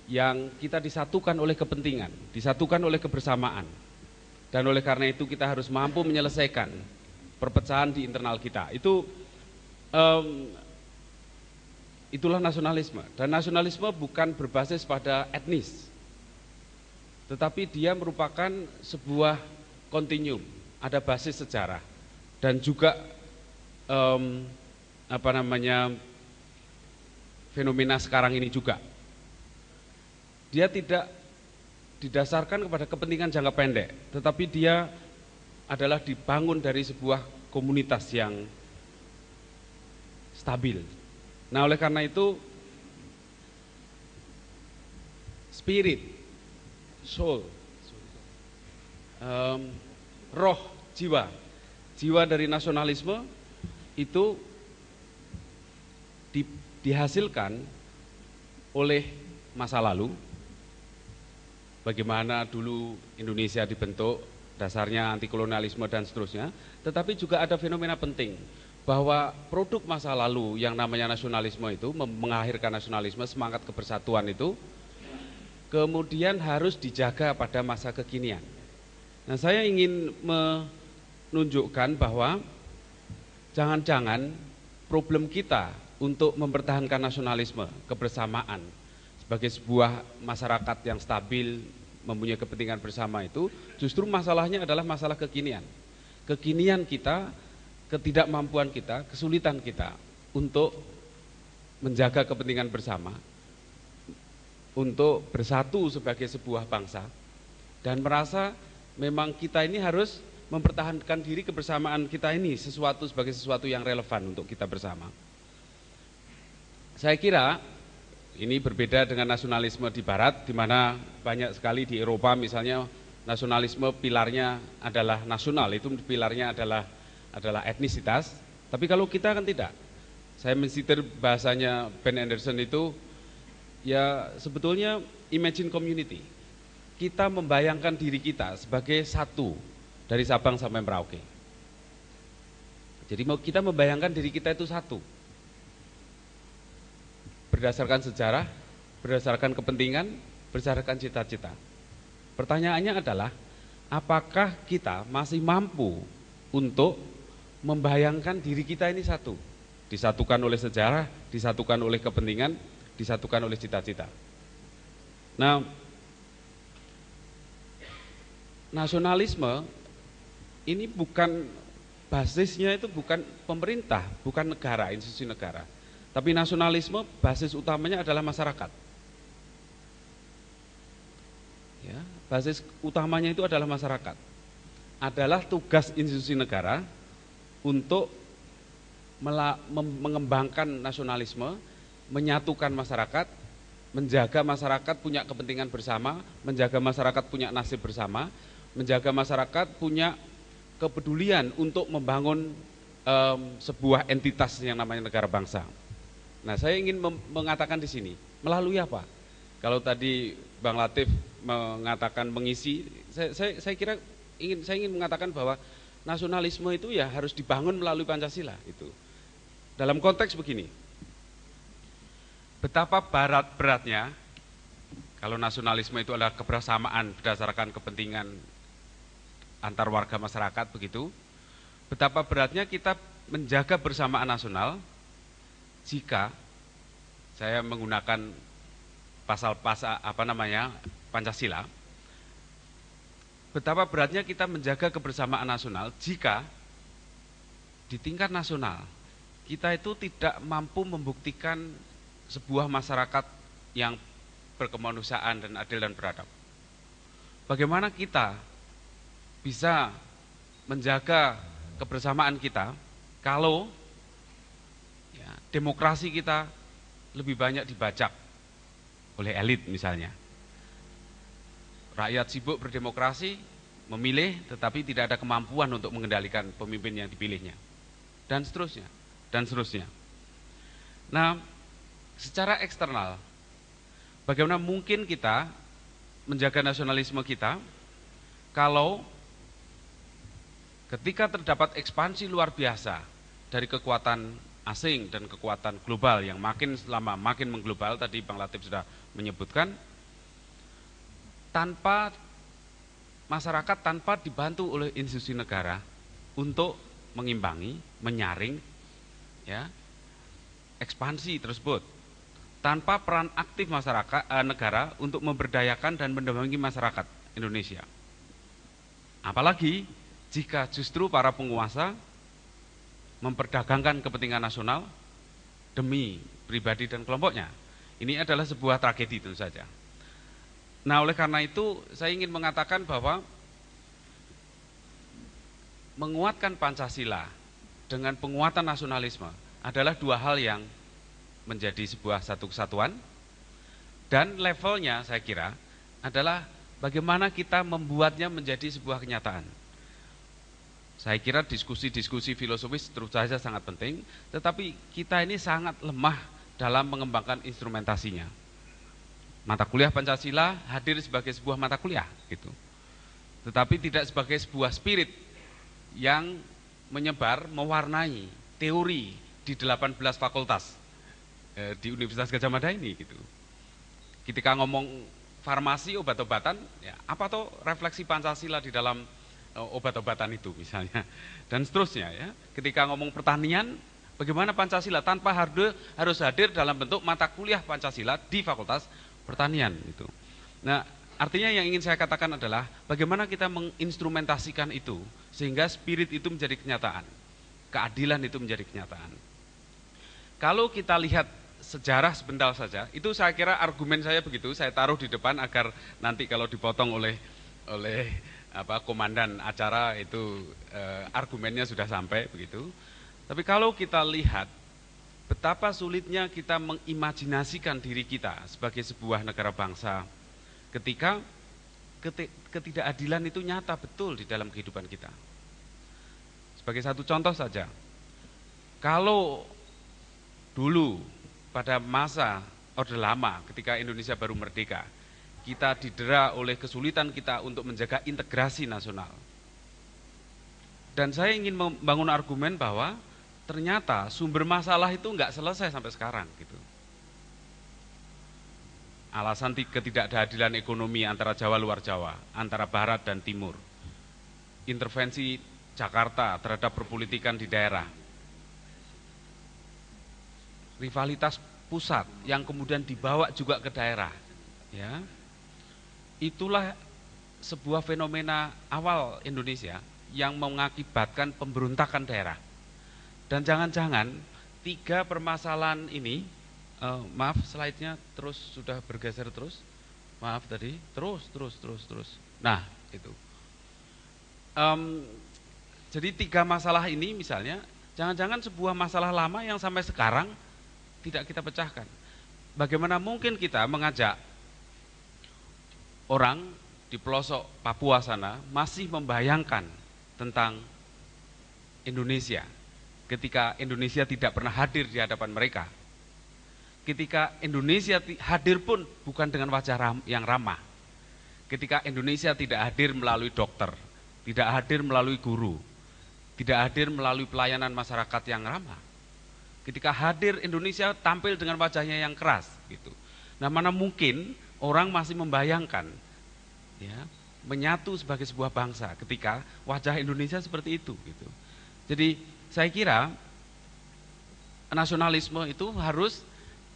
Yang kita disatukan oleh kepentingan, disatukan oleh kebersamaan, dan oleh karena itu kita harus mampu menyelesaikan perpecahan di internal kita. Itulah nasionalisme. Dan nasionalisme bukan berbasis pada etnis, tetapi dia merupakan sebuah kontinuum, ada basis sejarah, dan juga fenomena sekarang ini juga. Dia tidak didasarkan kepada kepentingan jangka pendek, tetapi dia adalah dibangun dari sebuah komunitas yang stabil. Nah, oleh karena itu spirit, soul, roh, jiwa dari nasionalisme itu dihasilkan oleh masa lalu. Bagaimana dulu Indonesia dibentuk, dasarnya anti kolonialisme dan seterusnya. Tetapi juga ada fenomena penting, bahwa produk masa lalu yang namanya nasionalisme itu, mengakhirkan nasionalisme, semangat kebersatuan itu, kemudian harus dijaga pada masa kekinian. Nah, saya ingin menunjukkan bahwa jangan-jangan problem kita untuk mempertahankan nasionalisme, kebersamaan, sebagai sebuah masyarakat yang stabil, mempunyai kepentingan bersama itu, justru masalahnya adalah masalah kekinian. Kekinian kita, ketidakmampuan kita, kesulitan kita untuk menjaga kepentingan bersama, untuk bersatu sebagai sebuah bangsa, dan merasa memang kita ini harus mempertahankan diri kebersamaan kita ini sebagai sesuatu yang relevan untuk kita bersama. Saya kira ini berbeda dengan nasionalisme di Barat, di mana banyak sekali di Eropa misalnya nasionalisme pilarnya adalah nasional, itu pilarnya adalah etnisitas. Tapi kalau kita kan tidak. Saya mensitir bahasanya Ben Anderson itu, ya sebetulnya imagine community. Kita membayangkan diri kita sebagai satu dari Sabang sampai Merauke. Jadi kita membayangkan diri kita itu satu, berdasarkan sejarah, berdasarkan kepentingan, berdasarkan cita-cita. Pertanyaannya adalah, apakah kita masih mampu untuk membayangkan diri kita ini satu, disatukan oleh sejarah, disatukan oleh kepentingan, disatukan oleh cita-cita. Nah, nasionalisme ini bukan basisnya, itu bukan pemerintah, bukan negara, institusi negara. Tapi nasionalisme basis utamanya adalah masyarakat. Ya, basis utamanya itu adalah masyarakat. Adalah tugas institusi negara untuk mengembangkan nasionalisme, menyatukan masyarakat, menjaga masyarakat punya kepentingan bersama, menjaga masyarakat punya nasib bersama, menjaga masyarakat punya kepedulian untuk membangun sebuah entitas yang namanya negara bangsa. Nah, saya ingin mengatakan di sini, melalui apa? Kalau tadi Bang Latif mengatakan mengisi, saya kira saya ingin mengatakan bahwa nasionalisme itu ya harus dibangun melalui Pancasila itu. Dalam konteks begini, betapa beratnya kalau nasionalisme itu adalah kebersamaan berdasarkan kepentingan antar warga masyarakat begitu, betapa beratnya kita menjaga bersamaan nasional jika saya menggunakan pasal-pasal Pancasila, betapa beratnya kita menjaga kebersamaan nasional jika di tingkat nasional kita itu tidak mampu membuktikan sebuah masyarakat yang berkemanusiaan dan adil dan beradab. Bagaimana kita bisa menjaga kebersamaan kita kalau ya, demokrasi kita lebih banyak dibajak oleh elit misalnya. Rakyat sibuk berdemokrasi, memilih tetapi tidak ada kemampuan untuk mengendalikan pemimpin yang dipilihnya. Dan seterusnya, dan seterusnya. Nah, secara eksternal, bagaimana mungkin kita menjaga nasionalisme kita kalau ketika terdapat ekspansi luar biasa dari kekuatan asing dan kekuatan global yang makin lama makin mengglobal, tadi Bang Latif sudah menyebutkan, tanpa masyarakat, tanpa dibantu oleh institusi negara untuk mengimbangi, menyaring ya ekspansi tersebut, tanpa peran aktif masyarakat negara untuk memberdayakan dan mendampingi masyarakat Indonesia. Apalagi jika justru para penguasa memperdagangkan kepentingan nasional demi pribadi dan kelompoknya. Ini adalah sebuah tragedi tentu saja. Nah, oleh karena itu saya ingin mengatakan bahwa menguatkan Pancasila dengan penguatan nasionalisme adalah dua hal yang menjadi sebuah satu kesatuan, dan levelnya saya kira adalah bagaimana kita membuatnya menjadi sebuah kenyataan. Saya kira diskusi-diskusi filosofis terus saja sangat penting, tetapi kita ini sangat lemah dalam mengembangkan instrumentasinya. Mata kuliah Pancasila hadir sebagai sebuah mata kuliah gitu, tetapi tidak sebagai sebuah spirit yang menyebar, mewarnai teori di 18 fakultas di Universitas Gadjah Mada ini gitu. Ketika ngomong farmasi, obat-obatan, ya, apa tuh refleksi Pancasila di dalam obat-obatan itu misalnya, dan seterusnya ya. Ketika ngomong pertanian, bagaimana Pancasila tanpa harus hadir dalam bentuk mata kuliah Pancasila di Fakultas Pertanian itu. Nah, artinya yang ingin saya katakan adalah bagaimana kita menginstrumentasikan itu sehingga spirit itu menjadi kenyataan, keadilan itu menjadi kenyataan. Kalau kita lihat sejarah sebentar saja, itu saya kira argumen saya begitu, saya taruh di depan agar nanti kalau dipotong oleh komandan acara itu argumennya sudah sampai begitu. Tapi kalau kita lihat betapa sulitnya kita mengimajinasikan diri kita sebagai sebuah negara bangsa ketika ketidakadilan itu nyata betul di dalam kehidupan kita. Sebagai satu contoh saja, kalau dulu pada masa Orde Lama ketika Indonesia baru merdeka, kita didera oleh kesulitan kita untuk menjaga integrasi nasional. Dan saya ingin membangun argumen bahwa ternyata sumber masalah itu enggak selesai sampai sekarang gitu. Alasan ketidakadilan ekonomi antara Jawa luar Jawa, antara Barat dan Timur, intervensi Jakarta terhadap perpolitikan di daerah, rivalitas pusat yang kemudian dibawa juga ke daerah, ya. Itulah sebuah fenomena awal Indonesia yang mengakibatkan pemberontakan daerah. Dan jangan-jangan tiga permasalahan ini, maaf slide-nya terus sudah bergeser terus. Maaf tadi, terus. Nah, itu. Jadi 3 masalah ini misalnya, jangan-jangan sebuah masalah lama yang sampai sekarang tidak kita pecahkan. Bagaimana mungkin kita mengajak orang di pelosok Papua sana masih membayangkan tentang Indonesia ketika Indonesia tidak pernah hadir di hadapan mereka. Ketika Indonesia hadir pun bukan dengan wajah yang ramah. Ketika Indonesia tidak hadir melalui dokter, tidak hadir melalui guru, tidak hadir melalui pelayanan masyarakat yang ramah. Ketika hadir Indonesia tampil dengan wajahnya yang keras gitu. Nah, mana mungkin orang masih membayangkan ya, menyatu sebagai sebuah bangsa ketika wajah Indonesia seperti itu gitu. Jadi saya kira nasionalisme itu harus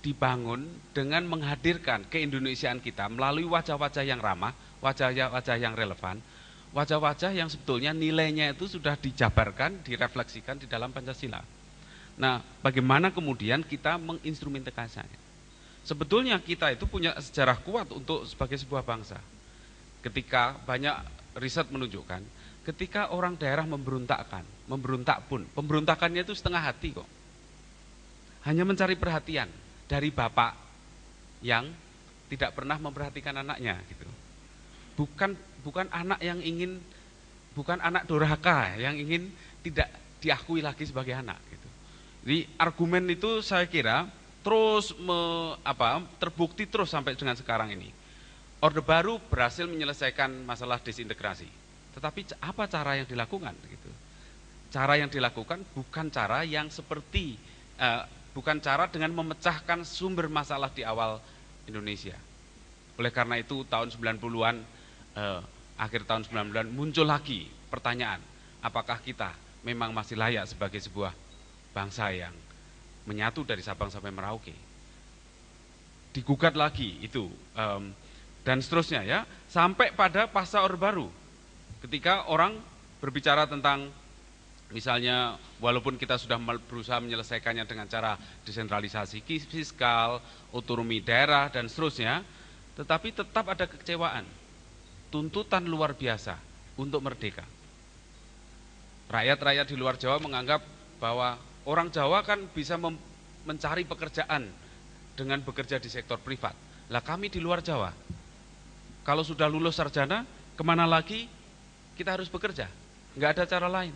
dibangun dengan menghadirkan keindonesiaan kita melalui wajah-wajah yang ramah, wajah-wajah yang relevan, wajah-wajah yang sebetulnya nilainya itu sudah dijabarkan, direfleksikan di dalam Pancasila. Nah, bagaimana kemudian kita menginstrumentasikannya? Sebetulnya kita itu punya sejarah kuat untuk sebagai sebuah bangsa. Ketika banyak riset menunjukkan, ketika orang daerah memberontak pun, pemberontakannya itu setengah hati kok. Hanya mencari perhatian dari bapak yang tidak pernah memperhatikan anaknya gitu. Bukan anak yang ingin, bukan anak durhaka yang ingin tidak diakui lagi sebagai anak gitu. Jadi argumen itu saya kira terus terbukti terus sampai dengan sekarang ini. Orde Baru berhasil menyelesaikan masalah disintegrasi. Tetapi apa cara yang dilakukan gitu? Cara yang dilakukan bukan cara yang seperti bukan cara dengan memecahkan sumber masalah di awal Indonesia. Oleh karena itu tahun 90-an akhir tahun 90-an muncul lagi pertanyaan, apakah kita memang masih layak sebagai sebuah bangsa yang menyatu dari Sabang sampai Merauke. Digugat lagi itu dan seterusnya ya, sampai pada pasca Orde Baru. Ketika orang berbicara tentang misalnya walaupun kita sudah berusaha menyelesaikannya dengan cara desentralisasi fiskal, otonomi daerah dan seterusnya, tetapi tetap ada kekecewaan. Tuntutan luar biasa untuk merdeka. Rakyat-rakyat di luar Jawa menganggap bahwa orang Jawa kan bisa mencari pekerjaan dengan bekerja di sektor privat. Lah kami di luar Jawa, kalau sudah lulus sarjana, kemana lagi kita harus bekerja? Nggak ada cara lain.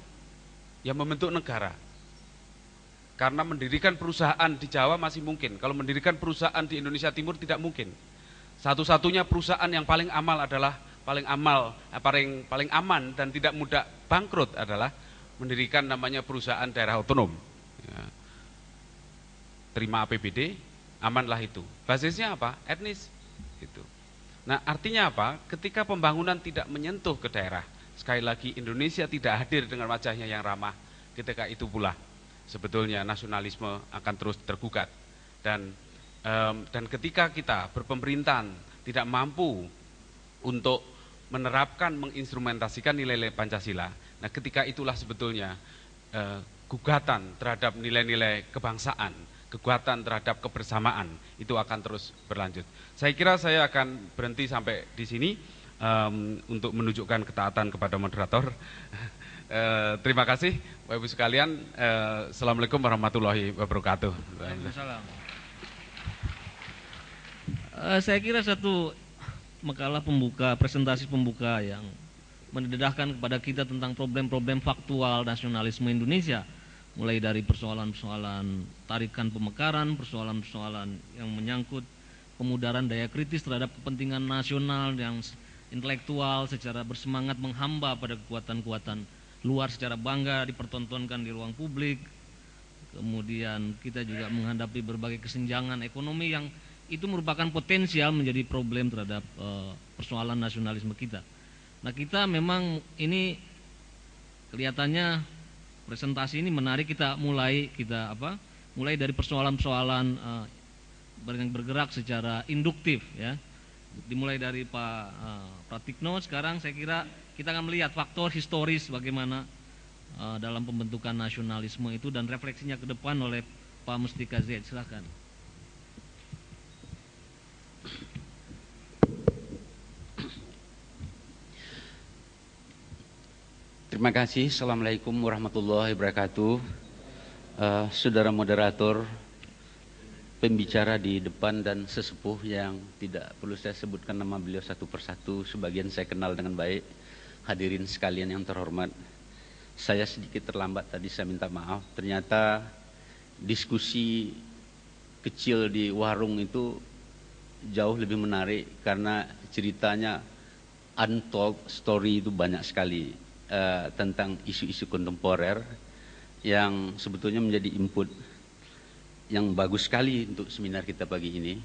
Ya membentuk negara. Karena mendirikan perusahaan di Jawa masih mungkin. Kalau mendirikan perusahaan di Indonesia Timur tidak mungkin. Satu-satunya perusahaan yang paling aman dan tidak mudah bangkrut adalah mendirikan namanya perusahaan daerah otonom. Ya. Terima APBD, amanlah itu. Basisnya apa? Etnis. Gitu. Nah, artinya apa? Ketika pembangunan tidak menyentuh ke daerah, sekali lagi Indonesia tidak hadir dengan wajahnya yang ramah, ketika itu pula sebetulnya nasionalisme akan terus tergugat. Dan ketika kita berpemerintahan tidak mampu untuk menerapkan, menginstrumentasikan nilai-nilai Pancasila, nah ketika itulah sebetulnya gugatan terhadap nilai-nilai kebangsaan, gugatan terhadap kebersamaan itu akan terus berlanjut. Saya kira saya akan berhenti sampai di sini untuk menunjukkan ketaatan kepada moderator. Terima kasih Bapak Ibu sekalian. Assalamualaikum warahmatullahi wabarakatuh. Waalaikumsalam. Saya kira satu makalah pembuka, presentasi pembuka yang mendedahkan kepada kita tentang problem-problem faktual nasionalisme Indonesia, mulai dari persoalan-persoalan tarikan pemekaran, persoalan-persoalan yang menyangkut pemudaran daya kritis terhadap kepentingan nasional yang intelektual secara bersemangat menghamba pada kekuatan-kekuatan luar secara bangga dipertontonkan di ruang publik. Kemudian kita juga menghadapi berbagai kesenjangan ekonomi yang itu merupakan potensial menjadi problem terhadap persoalan nasionalisme kita. Nah, kita memang ini kelihatannya presentasi ini menarik, kita mulai dari persoalan-persoalan yang bergerak secara induktif ya. Dimulai dari Pak Pratikno, sekarang saya kira kita akan melihat faktor historis bagaimana dalam pembentukan nasionalisme itu dan refleksinya ke depan oleh Pak Mustika Z. Silakan. Terima kasih. Assalamualaikum warahmatullahi wabarakatuh. Saudara moderator, pembicara di depan dan sesepuh yang tidak perlu saya sebutkan nama beliau satu persatu, sebagian saya kenal dengan baik. Hadirin sekalian yang terhormat, saya sedikit terlambat tadi, saya minta maaf. Ternyata diskusi kecil di warung itu jauh lebih menarik karena ceritanya untold story itu banyak sekali tentang isu-isu kontemporer yang sebetulnya menjadi input yang bagus sekali untuk seminar kita pagi ini.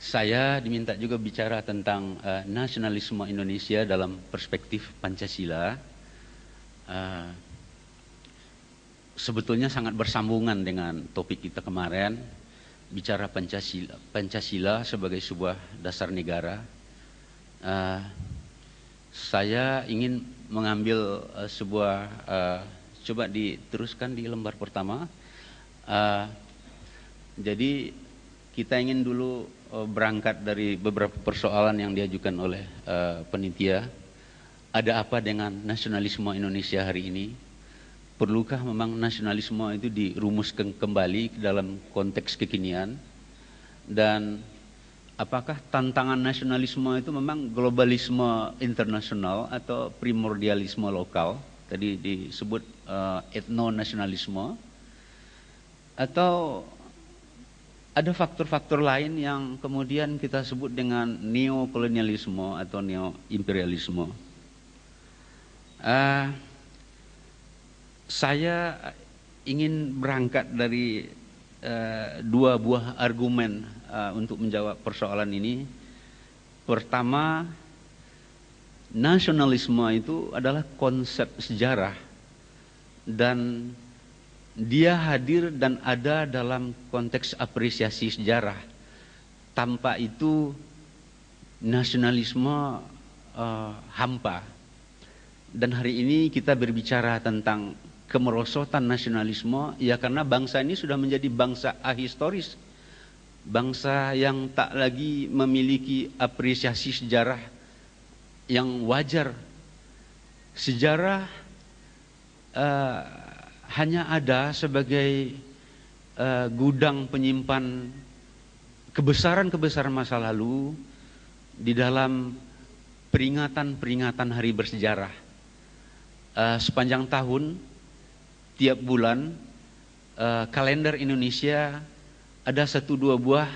Saya diminta juga bicara tentang nasionalisme Indonesia dalam perspektif Pancasila. Sebetulnya sangat bersambungan dengan topik kita kemarin, bicara Pancasila sebagai sebuah dasar negara. Saya ingin mengambil sebuah, coba diteruskan di lembar pertama. Jadi kita ingin dulu berangkat dari beberapa persoalan yang diajukan oleh panitia. Ada apa dengan nasionalisme Indonesia hari ini? Perlukah memang nasionalisme itu dirumuskan kembali dalam konteks kekinian? Dan apakah tantangan nasionalisme itu memang globalisme internasional atau primordialisme lokal? Tadi disebut etno-nasionalisme. Atau ada faktor-faktor lain yang kemudian kita sebut dengan neokolonialisme atau neo-imperialisme. Saya ingin berangkat dari dua buah argumen untuk menjawab persoalan ini. Pertama, nasionalisme itu adalah konsep sejarah dan dia hadir dan ada dalam konteks apresiasi sejarah. Tanpa itu nasionalisme hampa. Dan hari ini kita berbicara tentang kemerosotan nasionalisme, ya karena bangsa ini sudah menjadi bangsa ahistoris, bangsa yang tak lagi memiliki apresiasi sejarah yang wajar. Sejarah hanya ada sebagai gudang penyimpan kebesaran-kebesaran masa lalu di dalam peringatan-peringatan hari bersejarah. Sepanjang tahun, tiap bulan, kalender Indonesia ada 1-2 buah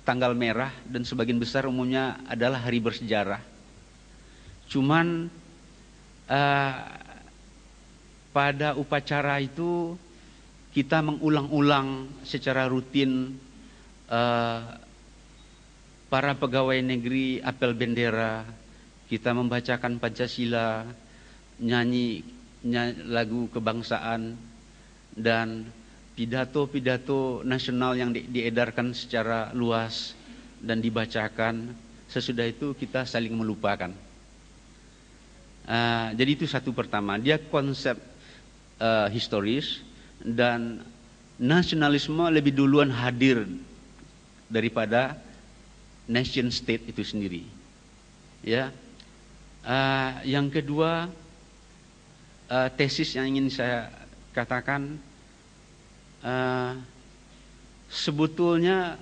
tanggal merah dan sebagian besar umumnya adalah hari bersejarah. Cuman pada upacara itu kita mengulang-ulang secara rutin para pegawai negeri apel bendera, kita membacakan Pancasila, nyanyi lagu kebangsaan, dan pidato-pidato nasional yang diedarkan secara luas dan dibacakan. Sesudah itu kita saling melupakan. Jadi itu satu pertama, dia konsep historis dan nasionalisme lebih duluan hadir daripada nation state itu sendiri. Ya, yang kedua, tesis yang ingin saya katakan, sebetulnya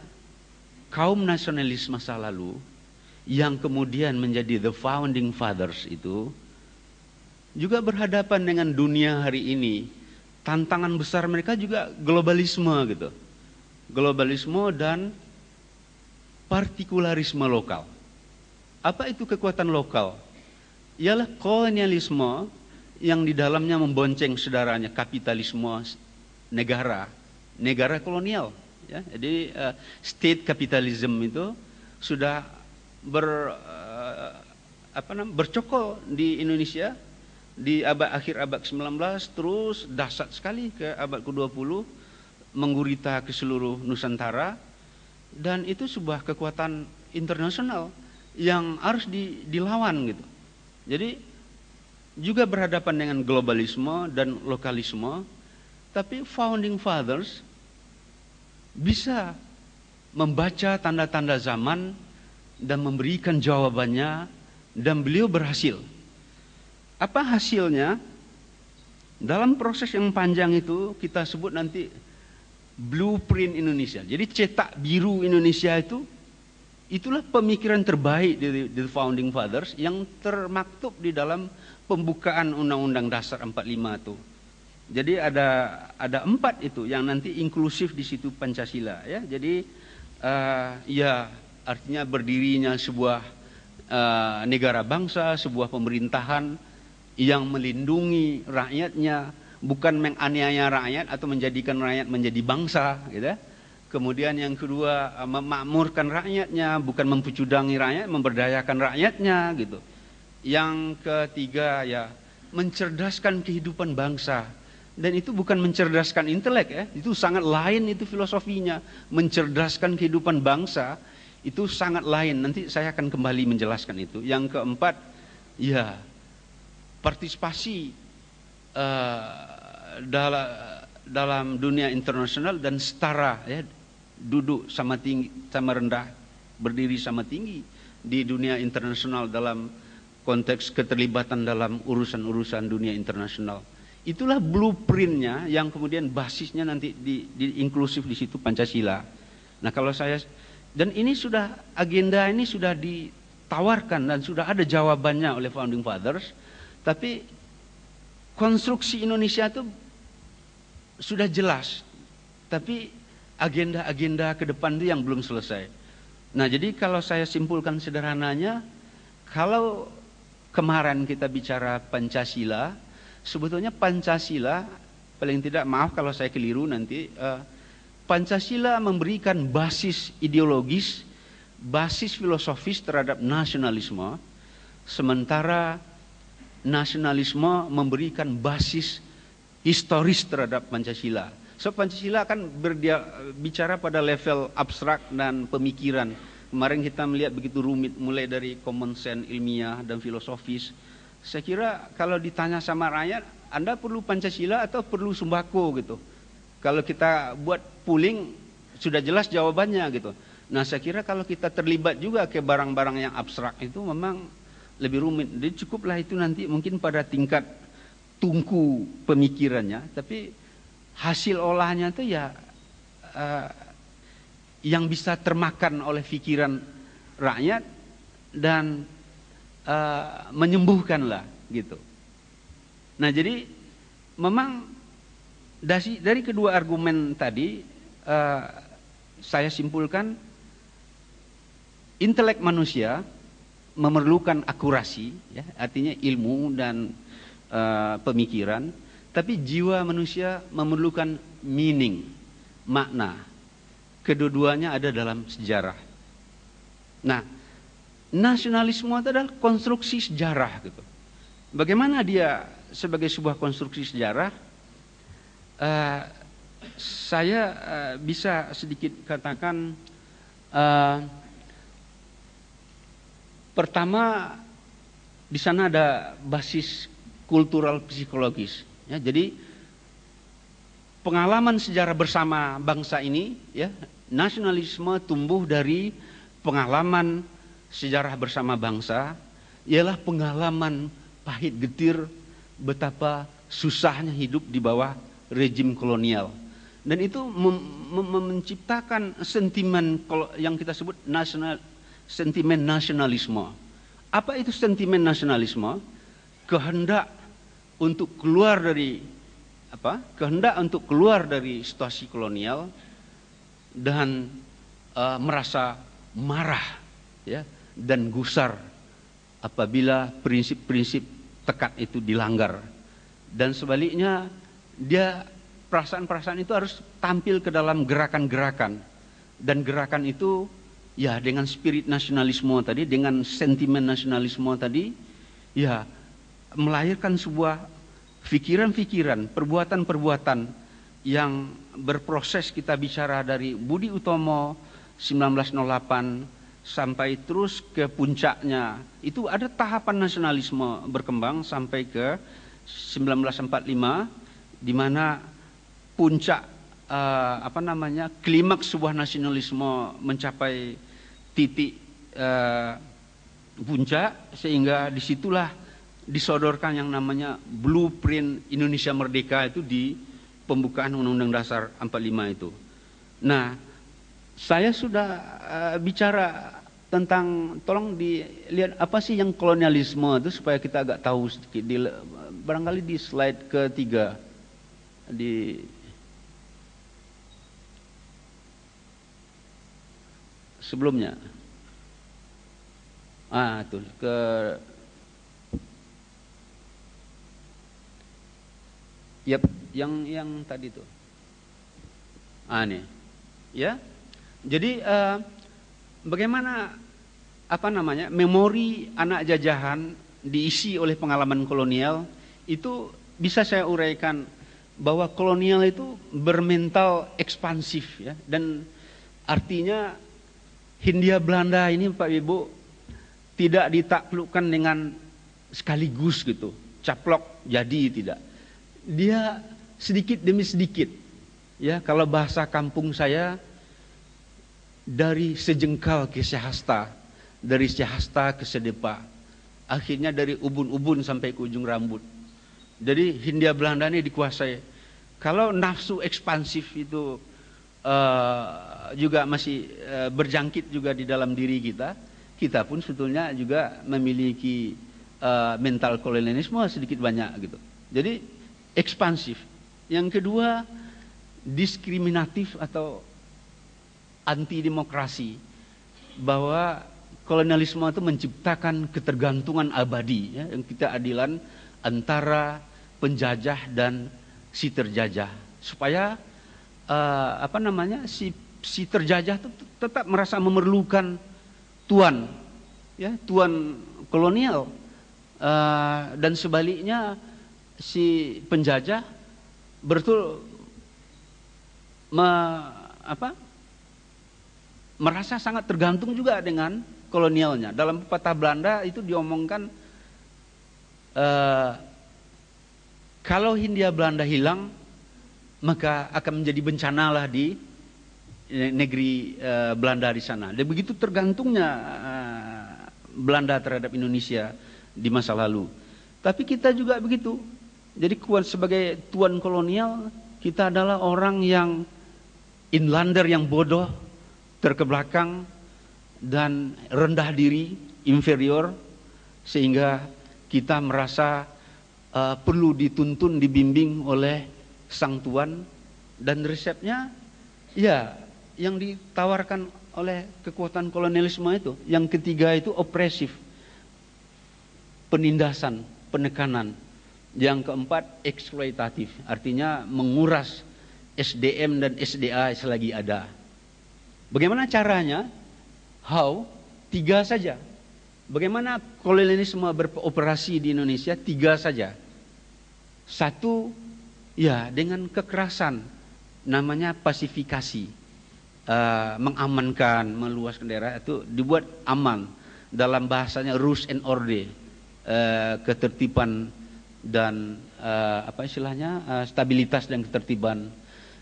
kaum nasionalis masa lalu yang kemudian menjadi the founding fathers itu juga berhadapan dengan dunia hari ini. Tantangan besar mereka juga globalisme gitu. Globalisme dan partikularisme lokal. Apa itu kekuatan lokal? Ialah kolonialisme yang di dalamnya membonceng saudaranya kapitalisme negara kolonial. Ya, jadi state capitalism itu sudah bercokol di Indonesia di akhir abad 19, terus dahsyat sekali ke abad ke-20, menggurita ke seluruh Nusantara, dan itu sebuah kekuatan internasional yang harus dilawan gitu. Jadi juga berhadapan dengan globalisme dan lokalisme, tapi founding fathers bisa membaca tanda-tanda zaman dan memberikan jawabannya, dan beliau berhasil. Apa hasilnya? Dalam proses yang panjang itu kita sebut nanti blueprint Indonesia. Jadi cetak biru Indonesia itu, itulah pemikiran terbaik dari the Founding Fathers yang termaktub di dalam pembukaan Undang-Undang Dasar 45 itu. Jadi ada 4 itu yang nanti inklusif di situ Pancasila ya. Jadi ya artinya berdirinya sebuah negara bangsa, sebuah pemerintahan yang melindungi rakyatnya, bukan menganiaya rakyat atau menjadikan rakyat menjadi bangsa gitu. Kemudian yang kedua, memakmurkan rakyatnya, bukan mempecudangi rakyat, memberdayakan rakyatnya gitu. Yang ketiga ya, mencerdaskan kehidupan bangsa. Dan itu bukan mencerdaskan intelek ya, itu sangat lain itu filosofinya. Mencerdaskan kehidupan bangsa itu sangat lain. Nanti saya akan kembali menjelaskan itu. Yang keempat, ya partisipasi dalam dunia internasional dan setara ya, duduk sama tinggi sama rendah, berdiri sama tinggi di dunia internasional dalam konteks keterlibatan dalam urusan-urusan dunia internasional. Itulah blueprintnya yang kemudian basisnya nanti di inklusif di situ Pancasila. Nah kalau saya, dan ini sudah agenda ini sudah ditawarkan dan sudah ada jawabannya oleh Founding Fathers. Tapi konstruksi Indonesia itu sudah jelas, tapi agenda-agenda ke depan itu yang belum selesai. Nah jadi kalau saya simpulkan sederhananya, kalau kemarin kita bicara Pancasila, sebetulnya Pancasila, paling tidak maaf kalau saya keliru nanti, Pancasila memberikan basis ideologis, basis filosofis terhadap nasionalisme, sementara nasionalisme memberikan basis historis terhadap Pancasila. So Pancasila kan bicara pada level abstrak dan pemikiran. Kemarin kita melihat begitu rumit, mulai dari common sense ilmiah dan filosofis. Saya kira kalau ditanya sama rakyat, Anda perlu Pancasila atau perlu sembako gitu. Kalau kita buat pooling, sudah jelas jawabannya gitu. Nah saya kira kalau kita terlibat juga ke barang-barang yang abstrak itu memang lebih rumit. Jadi cukuplah itu nanti mungkin pada tingkat tungku pemikirannya, tapi hasil olahnya itu ya yang bisa termakan oleh pikiran rakyat dan menyembuhkanlah gitu. Nah jadi memang dari kedua argumen tadi saya simpulkan intelek manusia memerlukan akurasi, ya, artinya ilmu dan pemikiran, tapi jiwa manusia memerlukan meaning, makna. Kedua-duanya ada dalam sejarah. Nah, nasionalisme itu adalah konstruksi sejarah gitu. Bagaimana dia sebagai sebuah konstruksi sejarah? Saya bisa sedikit katakan. Pertama, di sana ada basis kultural psikologis. Ya, jadi pengalaman sejarah bersama bangsa ini, ya, nasionalisme tumbuh dari pengalaman sejarah bersama bangsa, ialah pengalaman pahit getir betapa susahnya hidup di bawah rejim kolonial. Dan itu menciptakan sentimen yang kita sebut sentimen nasionalisme. Apa itu sentimen nasionalisme? Kehendak untuk keluar dari situasi kolonial dan merasa marah, ya, dan gusar apabila prinsip-prinsip tekad itu dilanggar. Dan sebaliknya, perasaan-perasaan itu harus tampil ke dalam gerakan-gerakan, dan gerakan itu ya dengan spirit nasionalisme tadi, dengan sentimen nasionalisme tadi, ya melahirkan sebuah pikiran-pikiran, perbuatan-perbuatan yang berproses. Kita bicara dari Budi Utomo 1908 sampai terus ke puncaknya. Itu ada tahapan nasionalisme berkembang sampai ke 1945, di mana puncak klimaks sebuah nasionalisme mencapai titik puncak, sehingga disitulah disodorkan yang namanya Blueprint Indonesia Merdeka itu di pembukaan Undang-Undang Dasar 45 itu. Nah, saya sudah bicara tentang, tolong dilihat apa sih yang kolonialisme itu supaya kita agak tahu sedikit. Barangkali di slide ketiga, di sebelumnya. Tuh ke yang tadi tuh. Nih. Ya. Jadi bagaimana memori anak jajahan diisi oleh pengalaman kolonial itu bisa saya uraikan bahwa kolonial itu bermental ekspansif ya, dan artinya Hindia Belanda ini Pak Ibu tidak ditaklukkan dengan sekaligus gitu, caplok jadi tidak. Dia sedikit demi sedikit ya, kalau bahasa kampung saya dari sejengkal ke sehasta, dari sehasta ke sedepa, akhirnya dari ubun-ubun sampai ke ujung rambut. Jadi Hindia Belanda ini dikuasai. Kalau nafsu ekspansif itu juga masih berjangkit juga di dalam diri kita, kita pun sebetulnya juga memiliki mental kolonialisme sedikit banyak gitu. Jadi ekspansif. Yang kedua, diskriminatif atau anti demokrasi, bahwa kolonialisme itu menciptakan ketergantungan abadi ya, yang ketidakadilan antara penjajah dan si terjajah, supaya si terjajah itu tetap merasa memerlukan tuan ya, tuan kolonial, dan sebaliknya si penjajah betul merasa sangat tergantung juga dengan kolonialnya. Dalam pepatah Belanda itu diomongkan, kalau Hindia Belanda hilang, maka akan menjadi bencanalah di negeri Belanda di sana. Dan begitu tergantungnya Belanda terhadap Indonesia di masa lalu. Tapi kita juga begitu. Jadi sebagai tuan kolonial, kita adalah orang yang inlander, yang bodoh, terkebelakang, dan rendah diri, inferior, sehingga kita merasa perlu dituntun, dibimbing oleh sang tuan, dan resepnya ya yang ditawarkan oleh kekuatan kolonialisme itu. Yang ketiga itu opresif, penindasan, penekanan. Yang keempat eksploitatif, artinya menguras SDM dan SDA selagi ada. Bagaimana caranya? How? 3 saja. Bagaimana kolonialisme beroperasi di Indonesia? 3 saja. 1, ya dengan kekerasan, namanya pasifikasi, mengamankan, meluaskan daerah itu dibuat aman, dalam bahasanya rules and order, ketertiban dan stabilitas dan ketertiban.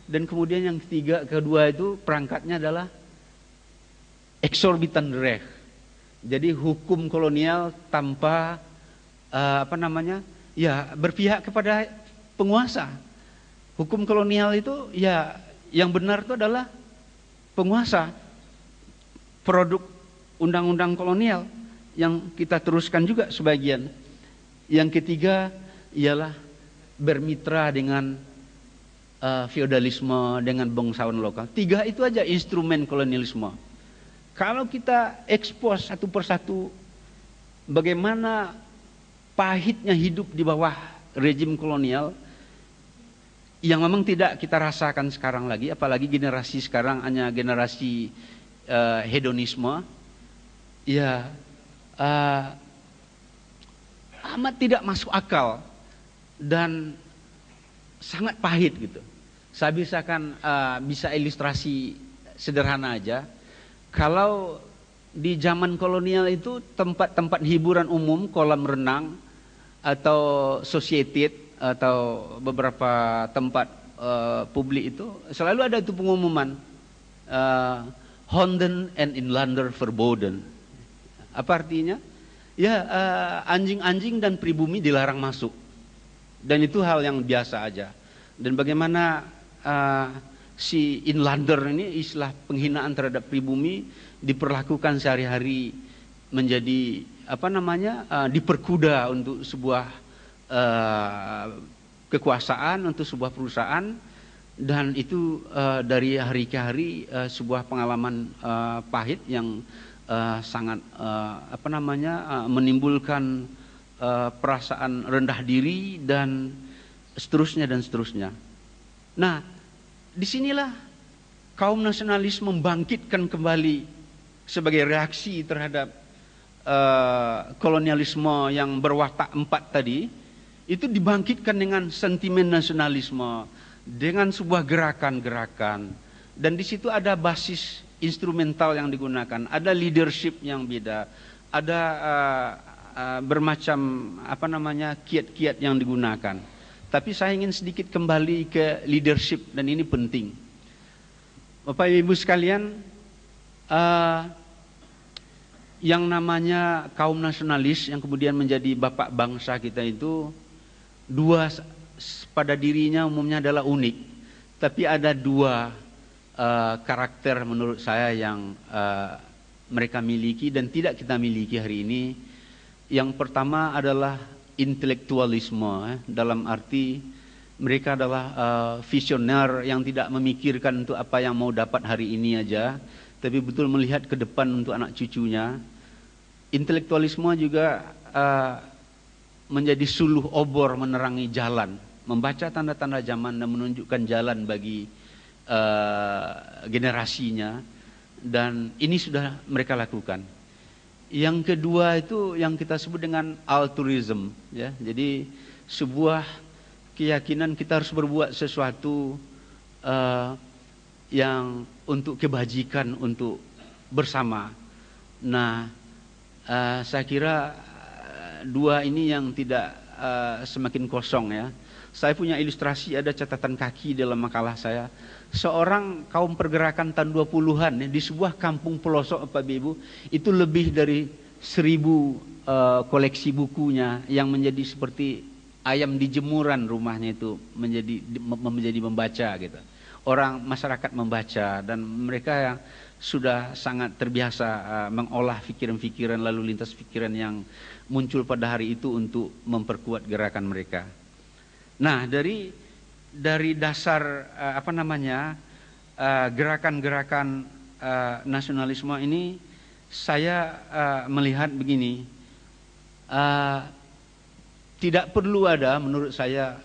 Dan kemudian yang kedua itu perangkatnya adalah exorbitant recht. Jadi hukum kolonial tanpa berpihak kepada penguasa. Hukum kolonial itu ya yang benar itu adalah penguasa. Produk undang-undang kolonial yang kita teruskan juga sebagian. Yang ketiga ialah bermitra dengan feodalisme, dengan bangsawan lokal. 3 itu aja instrumen kolonialisme. Kalau kita ekspos satu persatu bagaimana pahitnya hidup di bawah rejim kolonial, yang memang tidak kita rasakan sekarang lagi, apalagi generasi sekarang hanya generasi hedonisme, ya amat tidak masuk akal dan sangat pahit gitu. Saya bisa ilustrasi sederhana aja. Kalau di zaman kolonial itu tempat-tempat hiburan umum, kolam renang atau society atau beberapa tempat publik itu selalu ada itu pengumuman Honden and Inlander verboden. Apa artinya? Ya, anjing-anjing dan pribumi dilarang masuk. Dan itu hal yang biasa aja. Dan bagaimana si inlander ini, istilah penghinaan terhadap pribumi, diperlakukan sehari-hari menjadi diperkuda untuk sebuah kekuasaan, untuk sebuah perusahaan, dan itu dari hari ke hari sebuah pengalaman pahit yang sangat menimbulkan perasaan rendah diri dan seterusnya dan seterusnya. Nah, disinilah kaum nasionalis membangkitkan kembali sebagai reaksi terhadap kolonialisme yang berwatak 4 tadi, itu dibangkitkan dengan sentimen nasionalisme, dengan sebuah gerakan-gerakan, dan di situ ada basis instrumental yang digunakan, ada leadership yang beda, ada bermacam kiat-kiat yang digunakan. Tapi saya ingin sedikit kembali ke leadership, dan ini penting. Bapak Ibu sekalian, yang namanya kaum nasionalis yang kemudian menjadi bapak bangsa kita itu, dua pada dirinya umumnya adalah unik, tapi ada dua karakter menurut saya yang mereka miliki dan tidak kita miliki hari ini. Yang pertama adalah intelektualisme, dalam arti mereka adalah visioner yang tidak memikirkan untuk apa yang mau dapat hari ini aja, tapi betul melihat ke depan untuk anak cucunya. Intelektualisme juga menjadi suluh obor menerangi jalan, membaca tanda-tanda zaman dan menunjukkan jalan bagi generasinya, dan ini sudah mereka lakukan. Yang kedua itu yang kita sebut dengan altruism, ya. Jadi sebuah keyakinan kita harus berbuat sesuatu yang untuk kebajikan, untuk bersama. Nah, saya kira dua ini yang tidak semakin kosong, ya. Saya punya ilustrasi, ada catatan kaki dalam makalah saya. Seorang kaum pergerakan tahun 20-an di sebuah kampung pelosok, Bapak Ibu, itu lebih dari 1000 koleksi bukunya yang menjadi seperti ayam di jemuran rumahnya itu, menjadi membaca gitu. Orang masyarakat membaca, dan mereka yang sudah sangat terbiasa mengolah pikiran-pikiran, lalu lintas pikiran yang muncul pada hari itu untuk memperkuat gerakan mereka. Nah, dari dasar gerakan-gerakan nasionalisme ini, saya melihat begini, tidak perlu ada menurut saya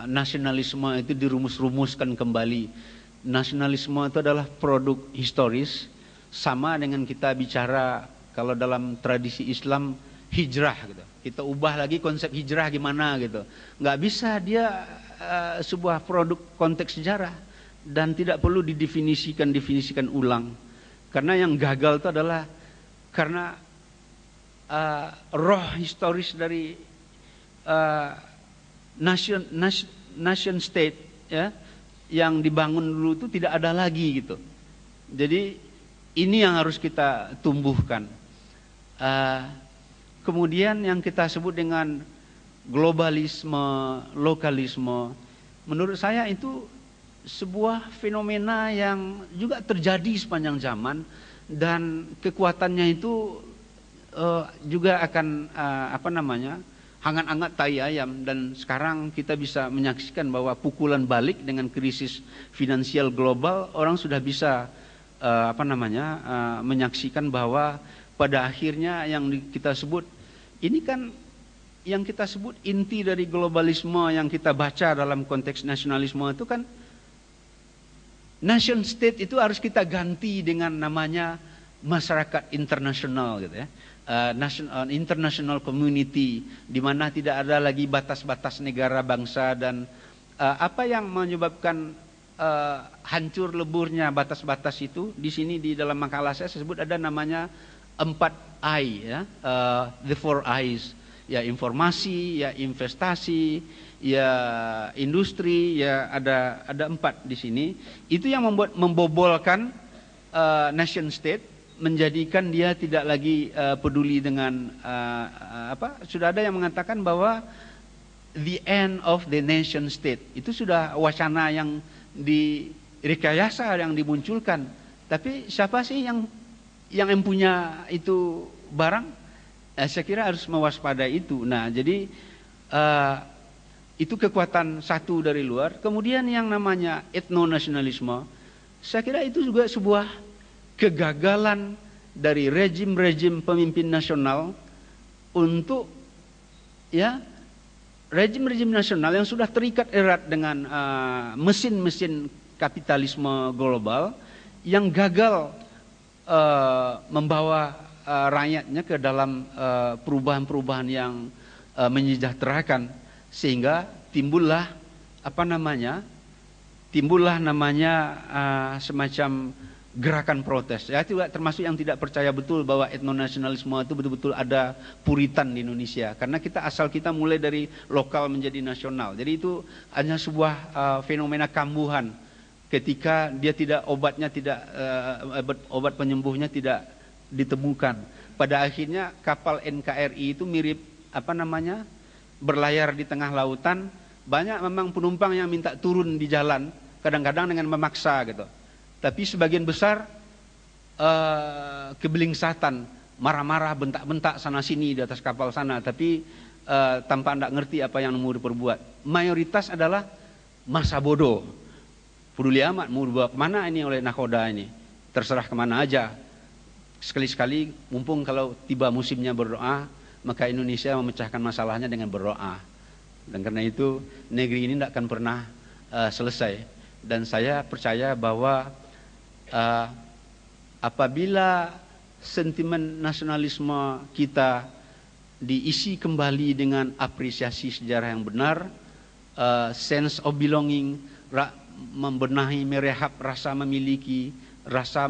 nasionalisme itu dirumus-rumuskan kembali. Nasionalisme itu adalah produk historis, sama dengan kita bicara kalau dalam tradisi Islam hijrah gitu. Kita ubah lagi konsep hijrah gimana gitu. Nggak bisa, dia sebuah produk konteks sejarah dan tidak perlu didefinisikan ulang. Karena yang gagal itu adalah karena roh historis dari nation state, ya, yang dibangun dulu itu tidak ada lagi gitu. Jadi ini yang harus kita tumbuhkan. Kemudian yang kita sebut dengan globalisme, lokalisme, menurut saya itu sebuah fenomena yang juga terjadi sepanjang zaman, dan kekuatannya itu juga akan hangat-hangat tai ayam. Dan sekarang kita bisa menyaksikan bahwa pukulan balik dengan krisis finansial global, orang sudah bisa menyaksikan bahwa pada akhirnya yang kita sebut ini kan, yang kita sebut inti dari globalisme yang kita baca dalam konteks nasionalisme itu kan, nation state itu harus kita ganti dengan namanya masyarakat internasional gitu, ya. International community, di mana tidak ada lagi batas-batas negara, bangsa, dan apa yang menyebabkan hancur leburnya batas-batas itu, di sini di dalam makalah saya sebut ada namanya 4I, ya, the 4 I's, ya, informasi, ya, investasi, ya, industri, ya, ada 4 di sini. Itu yang membobolkan nation state, menjadikan dia tidak lagi peduli dengan sudah ada yang mengatakan bahwa the end of the nation state itu sudah wacana yang direkayasa yang dimunculkan. Tapi siapa sih yang punya itu barang? Saya kira harus mewaspadai itu. Nah, jadi itu kekuatan satu dari luar. Kemudian yang namanya etnonasionalisme, saya kira itu juga sebuah kegagalan dari rejim-rejim pemimpin nasional untuk rejim-rejim nasional yang sudah terikat erat dengan mesin-mesin kapitalisme global yang gagal membawa rakyatnya ke dalam perubahan-perubahan yang menyejahterakan, sehingga timbullah semacam gerakan protes. Ya, itu termasuk yang tidak percaya betul bahwa etnonasionalisme itu betul-betul ada puritan di Indonesia, karena asal kita mulai dari lokal menjadi nasional. Jadi itu hanya sebuah fenomena kambuhan ketika dia obat penyembuhnya tidak ditemukan. Pada akhirnya kapal NKRI itu mirip berlayar di tengah lautan. Banyak memang penumpang yang minta turun di jalan, kadang-kadang dengan memaksa gitu. Tapi sebagian besar kebelingsatan, marah-marah, bentak-bentak sana sini di atas kapal sana, tapi tanpa anda ngerti apa yang mau diperbuat. Mayoritas adalah masa bodoh, peduli amat mau dibawa kemana ini oleh nakhoda ini, terserah kemana aja. Sekali-sekali mumpung kalau tiba musimnya berdoa, maka Indonesia memecahkan masalahnya dengan berdoa. Dan karena itu negeri ini tidak akan pernah selesai. Dan saya percaya bahwa apabila sentimen nasionalisme kita diisi kembali dengan apresiasi sejarah yang benar, sense of belonging, membenahi, merehab rasa memiliki, rasa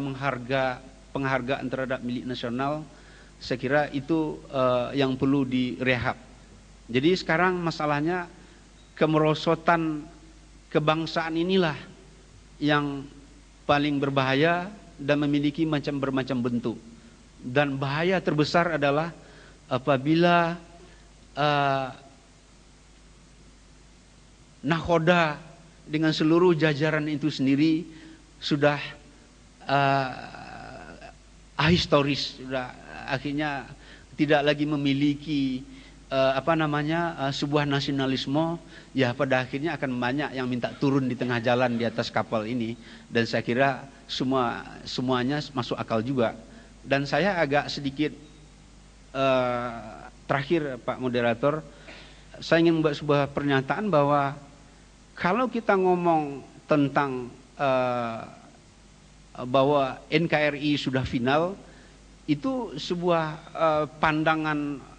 penghargaan terhadap milik nasional, saya kira itu yang perlu direhab. Jadi sekarang masalahnya kemerosotan kebangsaan inilah yang paling berbahaya dan memiliki bermacam bentuk. Dan bahaya terbesar adalah apabila nakhoda dengan seluruh jajaran itu sendiri sudah ahistoris, sudah akhirnya tidak lagi memiliki sebuah nasionalisme, ya pada akhirnya akan banyak yang minta turun di tengah jalan di atas kapal ini. Dan saya kira semuanya masuk akal juga. Dan saya agak sedikit terakhir Pak Moderator, saya ingin membuat sebuah pernyataan bahwa kalau kita ngomong tentang bahwa NKRI sudah final, itu sebuah pandangan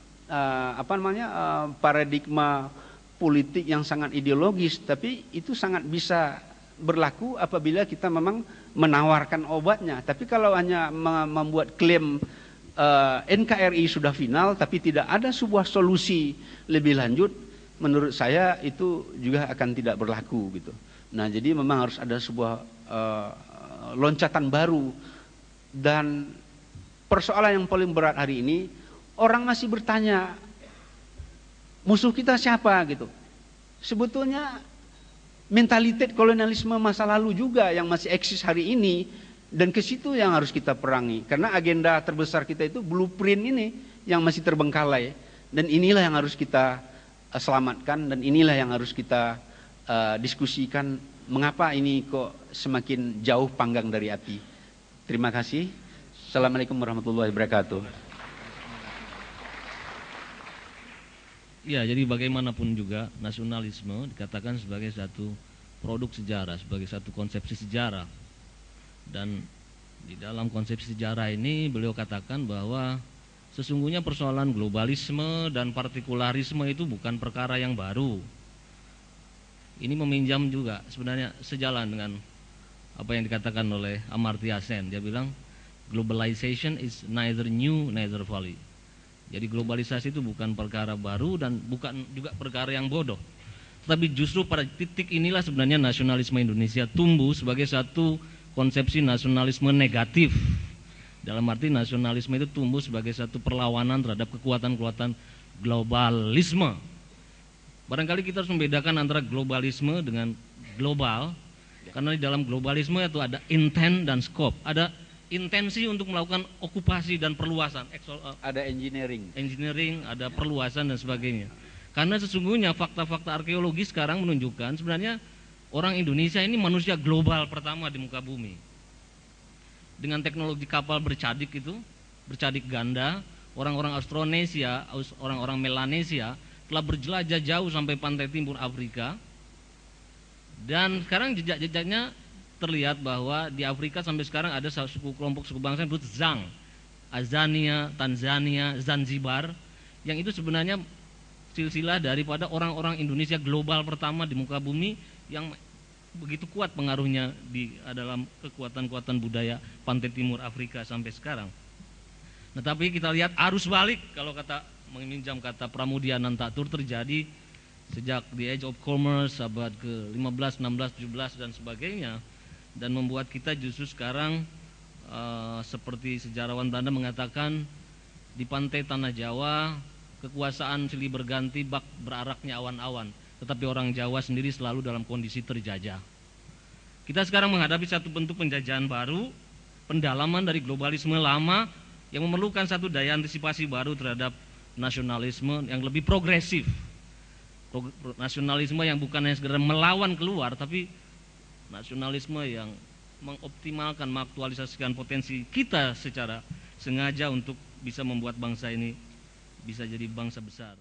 paradigma politik yang sangat ideologis, tapi itu sangat bisa berlaku apabila kita memang menawarkan obatnya. Tapi kalau hanya membuat klaim NKRI sudah final tapi tidak ada sebuah solusi lebih lanjut, menurut saya itu juga akan tidak berlaku gitu. Nah, jadi memang harus ada sebuah loncatan baru. Dan persoalan yang paling berat hari ini, orang masih bertanya, musuh kita siapa gitu. Sebetulnya mentalitas kolonialisme masa lalu juga yang masih eksis hari ini, dan ke situ yang harus kita perangi. Karena agenda terbesar kita itu blueprint ini yang masih terbengkalai, dan inilah yang harus kita selamatkan, dan inilah yang harus kita diskusikan. Mengapa ini kok semakin jauh panggang dari api? Terima kasih. Assalamualaikum warahmatullahi wabarakatuh. Ya, jadi bagaimanapun juga nasionalisme dikatakan sebagai satu produk sejarah, sebagai satu konsepsi sejarah. Dan di dalam konsepsi sejarah ini beliau katakan bahwa sesungguhnya persoalan globalisme dan partikularisme itu bukan perkara yang baru. Ini meminjam juga sebenarnya sejalan dengan apa yang dikatakan oleh Amartya Sen. Dia bilang globalization is neither new neither folly. Jadi globalisasi itu bukan perkara baru dan bukan juga perkara yang bodoh. Tapi justru pada titik inilah sebenarnya nasionalisme Indonesia tumbuh sebagai satu konsepsi nasionalisme negatif. Dalam arti nasionalisme itu tumbuh sebagai satu perlawanan terhadap kekuatan-kekuatan globalisme. Barangkali kita harus membedakan antara globalisme dengan global, karena di dalam globalisme itu ada intent dan scope, ada intensi untuk melakukan okupasi dan perluasan, ada engineering, ada perluasan dan sebagainya. Karena sesungguhnya fakta-fakta arkeologi sekarang menunjukkan sebenarnya orang Indonesia ini manusia global pertama di muka bumi. Dengan teknologi kapal bercadik itu, bercadik ganda, orang-orang Austronesia, orang-orang Melanesia telah berjelajah jauh sampai pantai timur Afrika. Dan sekarang jejak-jejaknya terlihat bahwa di Afrika sampai sekarang ada kelompok suku bangsa yang disebut Zang, Azania, Tanzania, Zanzibar, yang itu sebenarnya silsilah daripada orang-orang Indonesia global pertama di muka bumi yang begitu kuat pengaruhnya di dalam kekuatan-kekuatan budaya pantai timur Afrika sampai sekarang. Nah, tapi kita lihat arus balik, kalau kata meminjam kata Pramudia Anantatur, terjadi sejak the age of commerce abad ke-15, 16, 17 dan sebagainya, dan membuat kita justru sekarang seperti sejarawan Belanda mengatakan, di pantai tanah Jawa kekuasaan silih berganti, bak beraraknya awan-awan, tetapi orang Jawa sendiri selalu dalam kondisi terjajah. Kita sekarang menghadapi satu bentuk penjajahan baru, pendalaman dari globalisme lama yang memerlukan satu daya antisipasi baru terhadap nasionalisme yang lebih progresif. Nasionalisme yang bukan hanya sekedar melawan keluar, tapi nasionalisme yang mengoptimalkan, mengaktualisasikan potensi kita secara sengaja untuk bisa membuat bangsa ini bisa jadi bangsa besar.